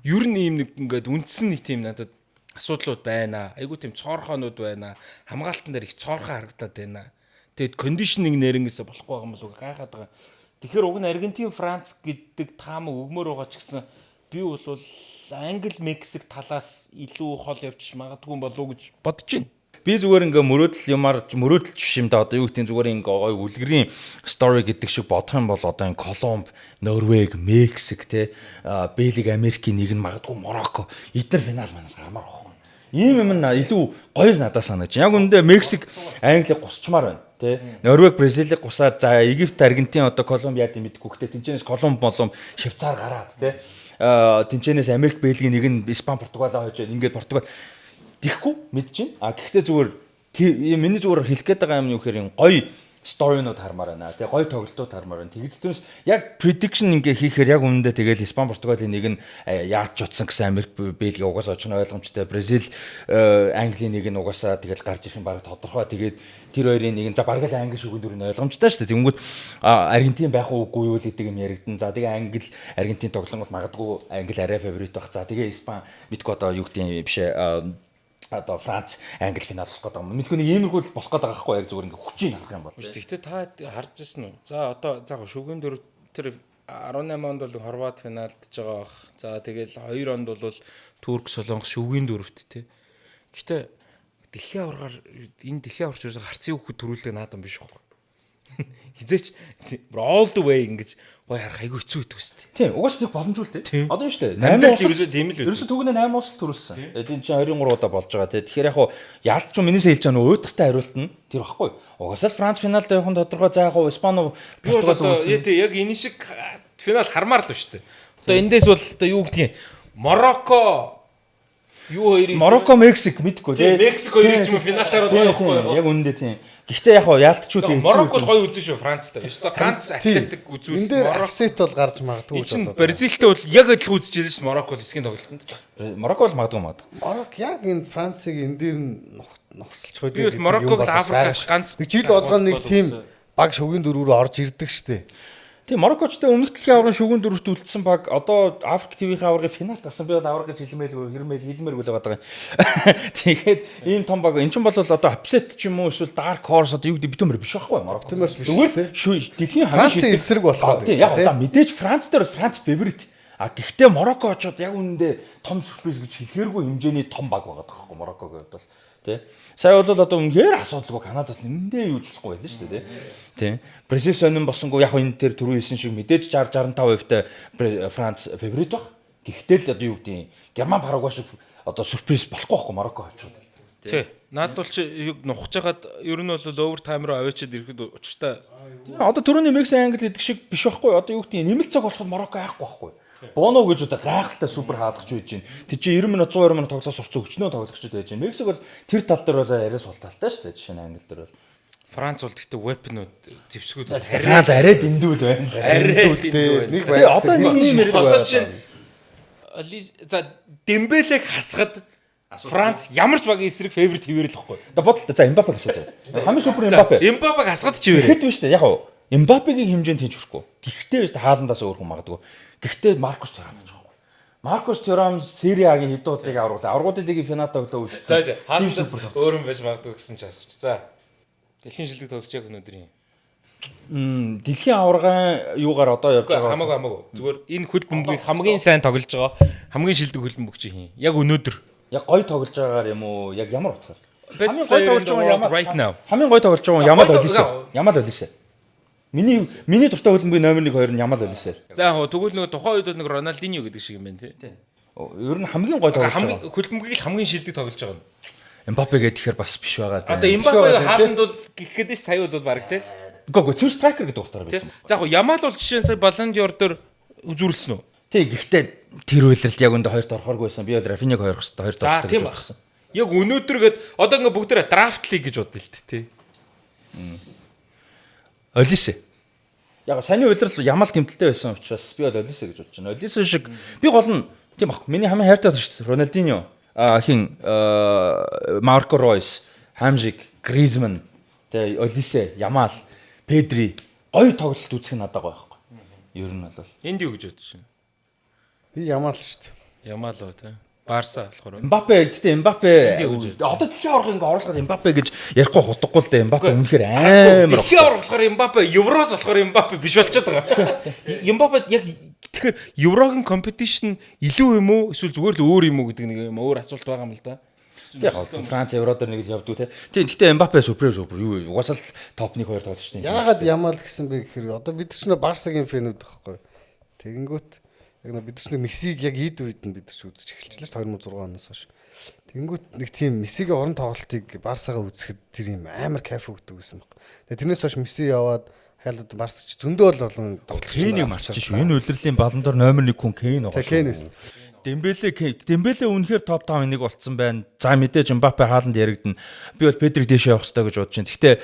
ер нь ийм нэг ингээд үндсэн нэг тийм надад асуудлууд байна. Айгуу тийм цоорхоонууд байна. Хамгаалтан дээр их цоорхон харагдаад байна. Тэгэд кондишнинг нэрнгээсээ болохгүй байгаа юм болов уу гайхаад байгаа. Тэгэхээр уг нь Аргентин, Франц гэдэг таамаг өгмөр байгаа ч гэсэн би бол Англи, Мексик талаас илүү хол явчих магадгүй болов уу гэж бодож байна. Би зүгээр ингээ мөрөөдөл шимдэ одоо юу гэдэг зүгээр ингээ гой үлгэрийн стори гэдэг шиг бодох юм бол одоо энэ Колумб, Норвег, Мексик те Бэлэг, Америкийн нэг нь магадгүй Марокко эдгээр финал манаас гармаар байна. Ийм юм илүү гоё надад санагдаж. Яг үндэ Мексик, Англи гусчмаар байна те. Норвег, Бразилийг гусаад за Египт, Аргентин одоо Колумб яа гэм мэдгүй. Гэхдээ тэнцэнээс Колумб болом Швейцар гараад те. Тэнцэнээс Америк, Бэлгийн нэг нь Испани, Португалаа хойж ингээд Португал тэхгүй мэдэж байна. Гэхдээ зүгээр миний зүгээр хэлэх гээд байгаа юм юу гэхээр гоё сторинууд хармаар байна. Тэгээ гоё тоглолтууд хармаар байна. Тэгэж зүгээс яг prediction ингээ хийхээр яг үнэндээ тэгэл Испани, Португалийн нэг нь яаж ч утсан гэсэн Америк, Бельги угаасаа очих нь ойлгомжтой. Бразил, Английн нэг нь угаасаа тэгэл гарч ирэх юм баг тодорхой. Тэгээд тэр хоёрын нэг нь за бараг л англи шүгэн дөрөв нь ойлгомжтой шүү дээ. Тэнгүүд Аргентин байх уугүй юу гэдэг юм яригдан. За тэгээ англи, Аргентин тоглоомод магадгүй англи арай фаворит байх. За тэгээ Испани мэдгүй одоо юу гэдэг юм биш одоо Франц англи финал болох гэдэг юм. Мэдгүй нэг иймэрхүү болох гэдэг байгаа байхгүй яг зүгээр ингээ хүчийг харах юм бол. Гэхдээ та харж ирсэн үү? За одоо заах шүгэн дөрөв тэр 18 онд бол Хорват финалдж байгаа бах. За тэгэл 2 онд бол Турк, Солонгос шүгэн дөрөвт тий. Гэхдээ дэлхийн аваргаар энэ дэлхийн аварч юусаа харцын хүүхэд төрүүлдэг наадам биш байхгүй. Хизээч all the way ингэж гой харах айгүй хэцүү байдаг шүү дээ. Тийм, угаасаа тэг боломжгүй л дээ. Одоо юу шүү дээ. 8 ерөөсөө тийм л үү. Ерөөсөө түүний 8 ус төрүүлсэн. Тийм чинь 23 удаа болж байгаа тий. Тэгэхээр яг хуу яалч юм минийсээ хэлж байгаа нөө уйдахтай хариулт нь тэр багхгүй. Угаасаа Франц финалд явах нь тодорхой за яг хуу Испани, Португал яг энэ шиг финал хармаар л шүү дээ. Одоо эндээс бол одоо юу гэдгийг Марокко юу хоёрыг Марокко, Мексик мэдгүй тий. Мексик хоёрыг ч юм финалд харуулж байгаа байхгүй. Яг үнэндээ тийм. Гэхдээ яг хуу яалтчууд Марокко гоё үзэн шүү Францтай. Ёстой ганц атлетик үзүүл. Энд дээр апсет бол гарч магадгүй ч одоо. Бразилтэй бол яг адилхан үзчихсэн шүү Марокко л хэсгийн тоглолтод. Марокко бол магадгүй. Марокко яг энэ Францыг энэ дээр нь нухсалж хойд. Би бол Марокког Африкаас ганц жил болгоно нэг тийм баг шүгэн дөрвөөр орж ирдэг штэ. Тийм Мароккочтой өмнөх дэлхийн аваргын шүгэн дөрөвт үлдсэн баг одоо Африк ТV-ийн аваргын финалд гасан би бол аварга гэж хэлмээргүй л байгаа юм. Тэгээд ийм том баг эн чинь бол одоо апсет ч юм уу эсвэл dark horse одоо юу гэдэг битүүмэр биш байхгүй Марокко. Зүгээр дэлхийн хамгийн эсрэг болохоор. Тийм яг за мэдээж Франц дээр Франц фаворит. А гэхдээ Марокко очоод яг үнэндээ том сюрприз гэж хэлэхээргүй хэмжээний том баг байгаа байхгүй Мароккогийн хувьд бол тий. Сая бол одоо үнээр асуудалгүй Канада бол эндээ юу ч болохгүй байлаа шүү дээ тий. Бразил сонин босонгүй яг энэ төр түрүү хэлсэн шиг мэдээж 60-65% Франц фаворит баг. Гэхдээ л одоо юу гэдэг Герман Парагвай шиг одоо сюрприз болохгүй байхгүй Марокко очоод. Тий. Наад бол чи нухаж хагаад ер нь бол овертайм руу аваачаад ирэхэд учиртай. Одоо түрүүний Мексик Англи гэдэг шиг биш байхгүй одоо юу гэдэг нэмэлт цаг болоход Марокко айхгүй байхгүй. Боно гэж одоо гайхалтай супер хаалгач байж байна. Тэг чи 90 минут 120 минут тоглоос урцсан өчнөө тоглогчд байж байна. Мексик бол тэр тал дээр бол арай сул талтай шүү дээ. Жишээ нь Англи дээр бол Франц бол гэхдээ weapon-ууд зэвсгүүд Франц арай дэндүүл байна. Арай дэндүү. Нэг байр. Одоо нэг юм яриад одоо жишээ за Дембелег хасахад Франц ямар ч багийн эсрэг фаворит хэвээрэл واخхой. Одоо бодлоо за Эмбапег асууж. Хамгийн супер Эмбапе. Эмбапег хасахад ч хэвээрээ. Тэгэхэд биш үү яг уу Эмбапегийн хэмжээнд хийж хүрэхгүй. Тэгхдээ биш хааландаас өөр хүн магадгүй. Гэхдээ Маркус Тюрам гэж байгаа. Маркус Тюрам Сери А-гийн хэд удааыг авруулсан. Аврагуудын лигийн финал тоглоо үзсэн. За хааландаас өөр юм байж магадгүй гэсэн ч асууч. За. Дэлхийн шилдэг тоглож яг өнөөдрийн. Дэлхийн аваргын юугаар одоо явж байгаа. Хамаагүй. Зүгээр энэ хөл бөмбөгийг хамгийн сайн тоглож байгаа. Хамгийн шилдэг хөл бөмбөг чи хийн. Яг өнөөдөр. Яг гой тоглож байгаагаар юм уу? Яг ямар утгаар? Хамгийн гой тоглож байгаа right now. Хамгийн гой тоглож байгаа Ямал Олисе. Ямал Олисе. Миний дуртай хөлбөмбөгийн номер 1 2 нь Ямал Олисе. За яг тэгвэл нөгөө тухайн үед нэг Роналдиньо гэдэг шиг юм байна тий. Ер нь хамгийн гой тоглож байгаа. Хөлбөмбөгийг хамгийн шилдэг тоглож байгаа нь. Эмбапе гэхээр бас биш байгаа. Одоо Эмбапег хааланд бол гих гэдэг ш сая бол баг тий. Гоо зөв страйкер гэдэг утгаараа байсан. За яг Ямал бол жишээ нь сая Баллон д'Ор дээр үзүүлсэн үү? Тий, гэхдээ тэр үйлрэлт яг өндө хоёрт орохоргүй байсан. Би бол Рафиныг хоёр за тийм байна. Яг өнөөдргээд одоо ингээ бүгдээрээ драфт лиг гэж бодъё л тий. Олисе. Яг саний үйлрэл Ямал гэмтэлтэй байсан учраас би бол Олисе гэж бодож байна. Олисе шиг би гол нь тийм баг. Миний хамгийн хайртай шүү дээ. Роналдиньо, хин Марко Ройс, Хамжик, Гризман, тэгээ Олисе, Ямал, Педри гоё тоглолт үзэх нь надад гоё байхгүй. Ер нь бол энд юу гэж бодож байна? Би Ямал шүү дээ. Ямал уу тий. Барса болохоор. Эмбапе гэхдээ Эмбапе одоо дэлхийн аварга ингээ оруулахад Эмбапе гэж ярихгүй хутгагүй л дээ. Эмбапе үнэхээр амар. Дэлхийн аварга болохоор Эмбапе, Евроос болохоор Эмбапе биш болчиход байгаа. Эмбапе яг тэгэхээр Еврогийн компетишн илүү юм уу эсвэл зүгээр л өөр юм уу гэдэг нэг юм өөр асуулт байгаа юм л да. Яг Франц Евро дээр нэг л явдгүй тий. Гэхдээ Эмбапе супер юу угаасаа л топны 2 тоглож шүү дээ. Яагаад Ямал гэсэн бэ гэхээр одоо бид ч нөө Барсагийн фэнүүд байхгүй. Тэгэнгүүт яг бид ч нэг Мессиг яг ийд үед нь бид ч үзэж эхэлчихлээ 2006 оноос хойш. Тэгэнгүүт нэг тийм Мессигийн орон тоглолтыг Барсагаа үзэхэд тэр юм амар кайф өгдөг гэсэн баг. Тэгээ тэрнээс хойш Месси яваад хайлууд Барс ч зөндөө л болон тоглож Кейнийг марчиж шүү. Энэ үлрэлийн Баллон д'Ор номер 1 хүн Кейн байгаа шүү. Дембеле үнэхээр топ 5-ын нэг болцсон байна. За мэдээж Мбаппе хааланд яригдана. Би бол Педриг дэшээ явах хэрэгтэй гэж бодож байна. Гэхдээ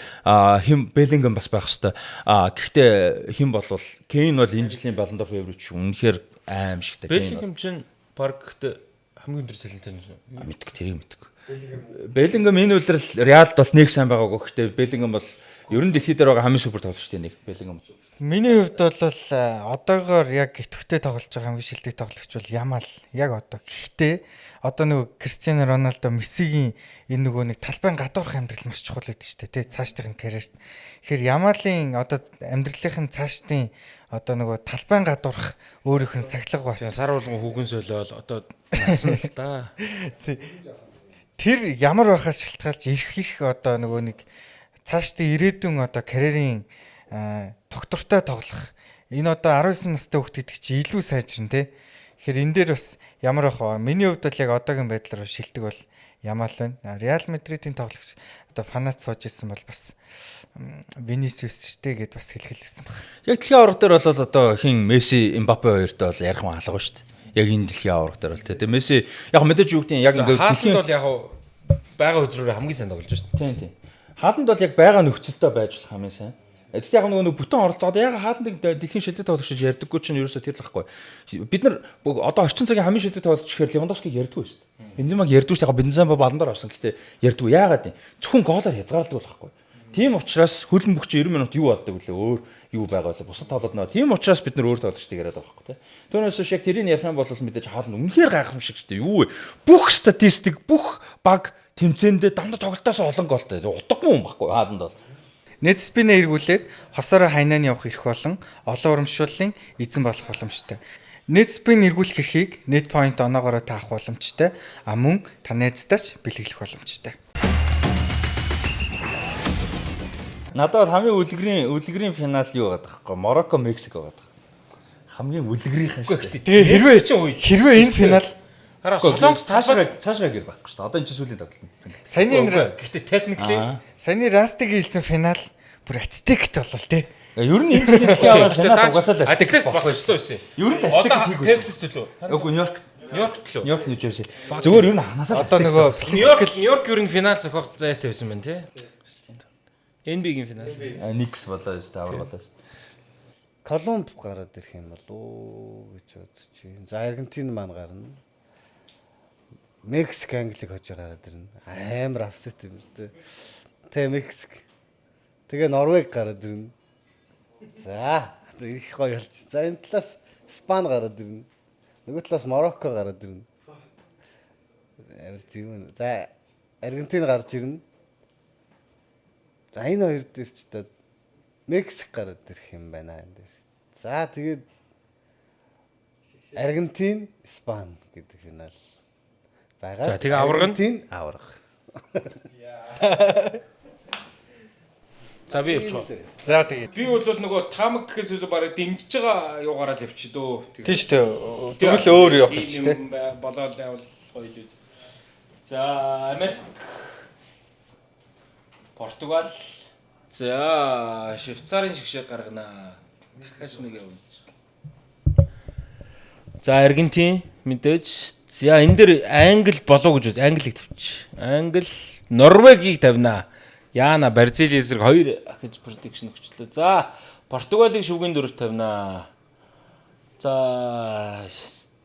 хим Беллингем бас байх хэрэгтэй. Гэхдээ хим болвол Кейн бол энэ жилийн Ballon d'Or favorite шүү. Үнэхээр аимшигтай. Беллингем чинь баг гэхдээ хамгийн өндөр цалинтай нь мэдгүй тэрийг мэдгүй. Беллингем энэ үлрэл Реалд бас нэг сайн байгаагүй. Гэхдээ Беллингем бол ер нь дэлхийд дээр байгаа хамгийн супер тоглогчтой нэг Беллингем. Миний хувьд бол одоогоор яг идэвхтэй тоглож байгаа хамгийн шилдэг тоглогч бол Ямал. Яг одоо. Гэхдээ одоо нөгөө Кристиано Роналдо, Мессигийн энэ нөгөө нэг талбайн гадуурх амьдрал маш чухал гэдэг шүү дээ. Цаашдын карьерт. Тэгэхээр Ямалын одоо амьдралын цаашдын одоо нөгөө талбайн гадуурх өөрийнх нь сахилга ба. Сар болгон хүүгэн солиол одоо насан л да. Тэр ямар байхаас шалтгаалж ирэх одоо нөгөө нэг цаашдын ирээдүйн одоо карьерийн доктортой тоглох. Энэ одоо 19 настай хүүхд гэдэг чи илүү сайжрна те. Тэгэхээр энэ дээр бас ямар ах вэ? Миний хувьд бол яг одоогийн байдлаар шилдэг бол Ямал байна. Реал Мадридын тоглогч одоо фанат сууж ирсэн бол бас Винисиус штэ гэд бас хэлхэл байсан баг. Яг дэлхийн аварга дээр бол одоо хин Месси, Мбаппе хоёртой бол ярих маа алга шүү дээ. Яг энэ дэлхийн аварга дээр бол тэгээ Месси яг мэдээж юу гэдэг яг ингээд дэлхийн бол яг байгаа үзрээр хамгийн сайн тоглож шүү дээ. Тийм. Хааланд бол яг байгаа нөхцөлтэй байж болох хамгийн сайн. Гэхдээ яг нөгөө бүтэн оролцоод яг хааландыг дэлхийн шилдэг тоглогч ярьдаггүй чинь ерөөсөө тэр л ахгүй. Бид нар одоо орчин цагийн хамгийн шилдэг тоглогч гэхээр Левандовскиг ярьдаггүй шүү дээ. Бенземаг ярьдаггүй шүү дээ. Бензема Ballon d'Or авсан гэхдээ ярьдаггүй. Яагаад юм? Зөвхөн гоолоор хязгаарладаг байхгүй. Тийм учраас хөлн бөхч 90 минут юу болдог вүлээ өөр юу байгаа вэ? Бусад тоглоод нөө. Тийм учраас бид нар өөр тоглогчдыг яриад байгаа байхгүй. Түүнээс шиг тэрийг ярих юм бол мэдээж хааланд үнэхээр гайхамшиг шүү дээ. Юу вэ? Бүх статистик, бүх баг тэмцээндээ дандаа тоглолтоос олон голтой. Утгагүй юм байхгүй хааланд бол. Net spin-ээ эргүүлээд хосороо хайнаа нь явах эрх болон олон урамшууллын эзэн болох боломжтой. Net spin эргүүлэх эрхийг net point оноогоор таах боломжтой. Мөн та найздаач бэлэглэх боломжтой. Надад хамгийн үлгэрийн финал юу байгаа байхгүй? Марокко Мексик байгаа. Хамгийн үлгэрийнхэн шүү дээ. Тэгээ хэрвээ энэ финал хараа Солонгос цаашаа гэр байхгүй шүү дээ. Одоо энэ чинь сүүлийн тоглолт. Саяны гэхдээ техникли саяны Растиг хэлсэн финал бүр ацтект болол те. Ер нь энэ жилийн дэлхийн аварга финал угаасаа л ацтек болох байсан. Ер нь л ацтек хийх байсан. Texas төлөө. Үгүй Нью-Йорк төлөө. Нью-Йорк Нью Жерси. Зүгээр ер нь ханасаа одоо нөгөө Нью-Йорк ер нь финал зохиох зайтай байсан байна те. NBA-гийн финал. Никс болоо шүү дээ аварга болоо шүү. Колумб гараад ирэх юм бол уу гэж бодож байна. За Аргентин маань гарна. Мексик Англиг хожиж гараад ирнэ. Амар апсет юм шүү дээ. Тэ Мексик. Тэгээ Норвег гараад ирнэ. За их гоё болж. За энэ талаас Испани гараад ирнэ. Нөгөө талаас Марокко гараад ирнэ. Амар тийм. За Аргентин гарч ирнэ. За энэ хоёр дээр ч та Мексик гараад ирэх юм байна энэ дээр. За тэгээд Аргентин, Испани гэдэг финал байгаа. За тэгээ аварга нь аварга. За би явчихв. за тэгээд Би бол нөгөө таамаг гэхээс илүү бараг дэмжиж байгаа юугаараа л явчих дөө. тийм шүү дээ. Дөрвөл өөр явах юм чи те. Болоод явал гоё л үз. За Америк, Португал, за Швейцарын шигшээ гаргана. Дахиад нэг явуулж. За Аргентин мэдээж. За энэ дэр Англи болов гэж байна. Англиг тавьчих. Англи, Норвегийг тавина. Яна Бразил эсрэг 2 гэж prediction өгчлөө. За Португалыг шүгээн дөрөв тавина. За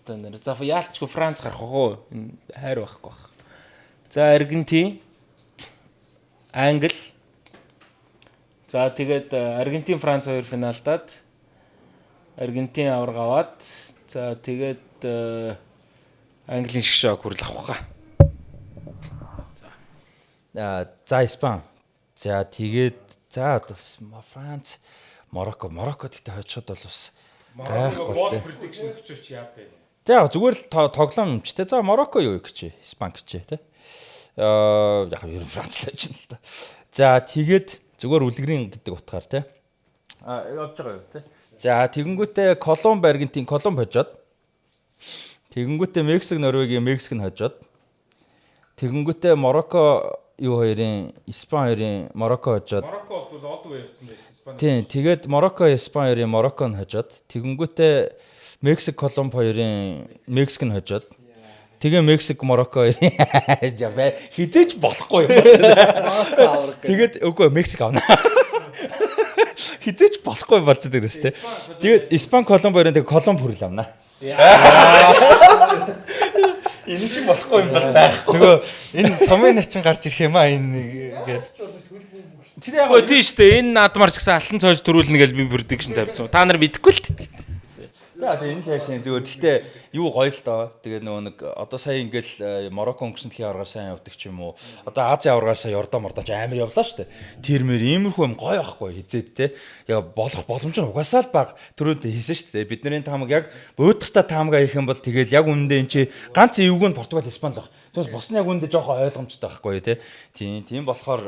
яалтчгүй Франц гарах уу? Хайр байхгүй байх. За Аргентин, Англи. За тэгээд Аргентин, Франц хоёр финалдаад Аргентин аварга аваад за тэгээд Английн шгшээ хүрэл авах хаа. За Испани. За тэгээд за Франц, Марокко гэдэгт хожиход бол бас гайхгүй prediction өгчөөч яа бэ? За зүгээр л тоглоом юмчтэй. За Марокко юу гэж Испани гэж тий. Яг ер нь Франц л байж л та. За тэгээд зүгээр үлгэрийн гэдэг утгаар тий. Явж байгаа юу тий. За тэгэнгүүтээ Колумб, Аргентин, Колумб хожоод. Тэгэнгүүтээ Мексик, Норвегийн Мексик нь хожоод. Тэгэнгүүтээ Марокко юу хоёрын Испани хоёрын Марокко хожоод. Марокко бол олдгүй явцсан байж Испани. Тийм, тэгээд Марокко, Испани хоёрын Марокко нь хожоод. Тэгэнгүүтээ Мексик Колумб хоёрын Мексик нь хожоод тэгээ Мексик Марокко хоёрын хизээч болохгүй юм байна. Тэгээд үгүй Мексик авна. Хизээч болохгүй болж байгаа юм шүү дээ. Тэгээд Испани Колумб хоёрын тэгээ Колумб хүрэл авна. Энэ шиг болохгүй юм бол байхгүй. Нөгөө энэ сумын начин гарч ирэх юм аа энэ гээд. Тэр яг гоо тийм шүү дээ. Энэ наадмаар ч гэсэн алтан цоож төрүүлнэ гэж би prediction тавьсан. Та нар мэдэхгүй л дээ. Тэгээ энэ цаашаа зүгээр. Гэхдээ юу гоё л доо. Тэгээ нөгөө нэг одоо сая ингээл Марокко өнгөрсөн дэлхийн аваргаар сайн явдаг ч юм уу. Одоо Азийн аваргаар сая Йордан мордоч амар явлаа шүү дээ. Тэр мэр иймэрхүү юм гоё байхгүй хизээд те. Яг болох боломж нь угаасаа л баг түрүүнд хийсэн шүү дээ. Бидний таамаг яг буудахта таамгаа хийх юм бол тэгэл яг үнэндээ эн чи ганц эвгүй нь Португал Испани л баг. Тэгээс босны яг үнэндээ жоохон ойлгомжтой байхгүй те. Тийм болохоор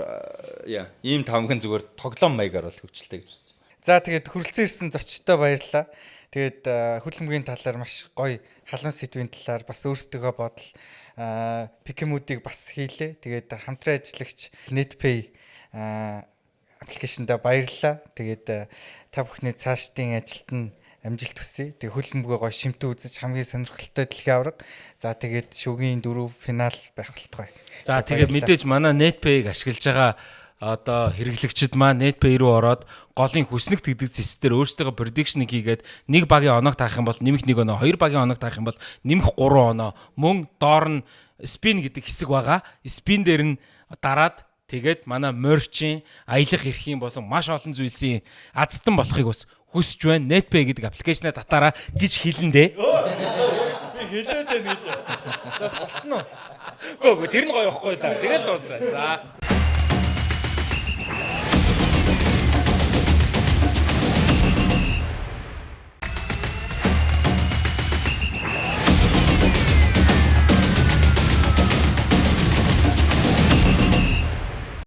ийм таамаг нь зүгээр тоглоом маягаар бол хөгжилтэй гэж. За тэгээд хүрэлцэн ирсэн зочдтой баярлалаа. Тэгээд хөдөлмөрийн талаар маш гоё халуун сэдвийн талаар бас өөрсдөө бодол пикемүүдийг бас хийлээ. Тэгээд хамтран ажиллагч NetPay аппликейшнда баярлалаа. Тэгээд та бүхний цаашдын ажилд нь амжилт хүсье. Тэгээд хөдөлмөрөө гоё шимтэн үзэж хамгийн сонирхолтой дэлхийн аварга. За тэгээд шүгийн 4 финал байх болтугай. За тэгээд мэдээж манай NetPay-г ашиглаж байгаа одоо хэрэглэгчид маань NetPay руу ороод голын хүснэгт гэдэг зэстээр өөрсдөө prediction хийгээд нэг багийн оног таах юм бол нэмэх 1 оноо, хоёр багийн оног таах юм бол нэмэх 3 оноо, мөн доор нь spin гэдэг хэсэг байгаа. Spin дээр нь дараад тэгээд манай merch-ийн аялах эрхийн болон маш олон зүйлсийн азтан болохыг бас хүсэж байна. NetPay гэдэг аппликейшнаа татаараа гэж хэлэндээ. Би хэлээд байна гэж бодсон чинь. Болцсон уу? Гөө тэр нь гоё ихгүй да. Тэгэл дуусраа. За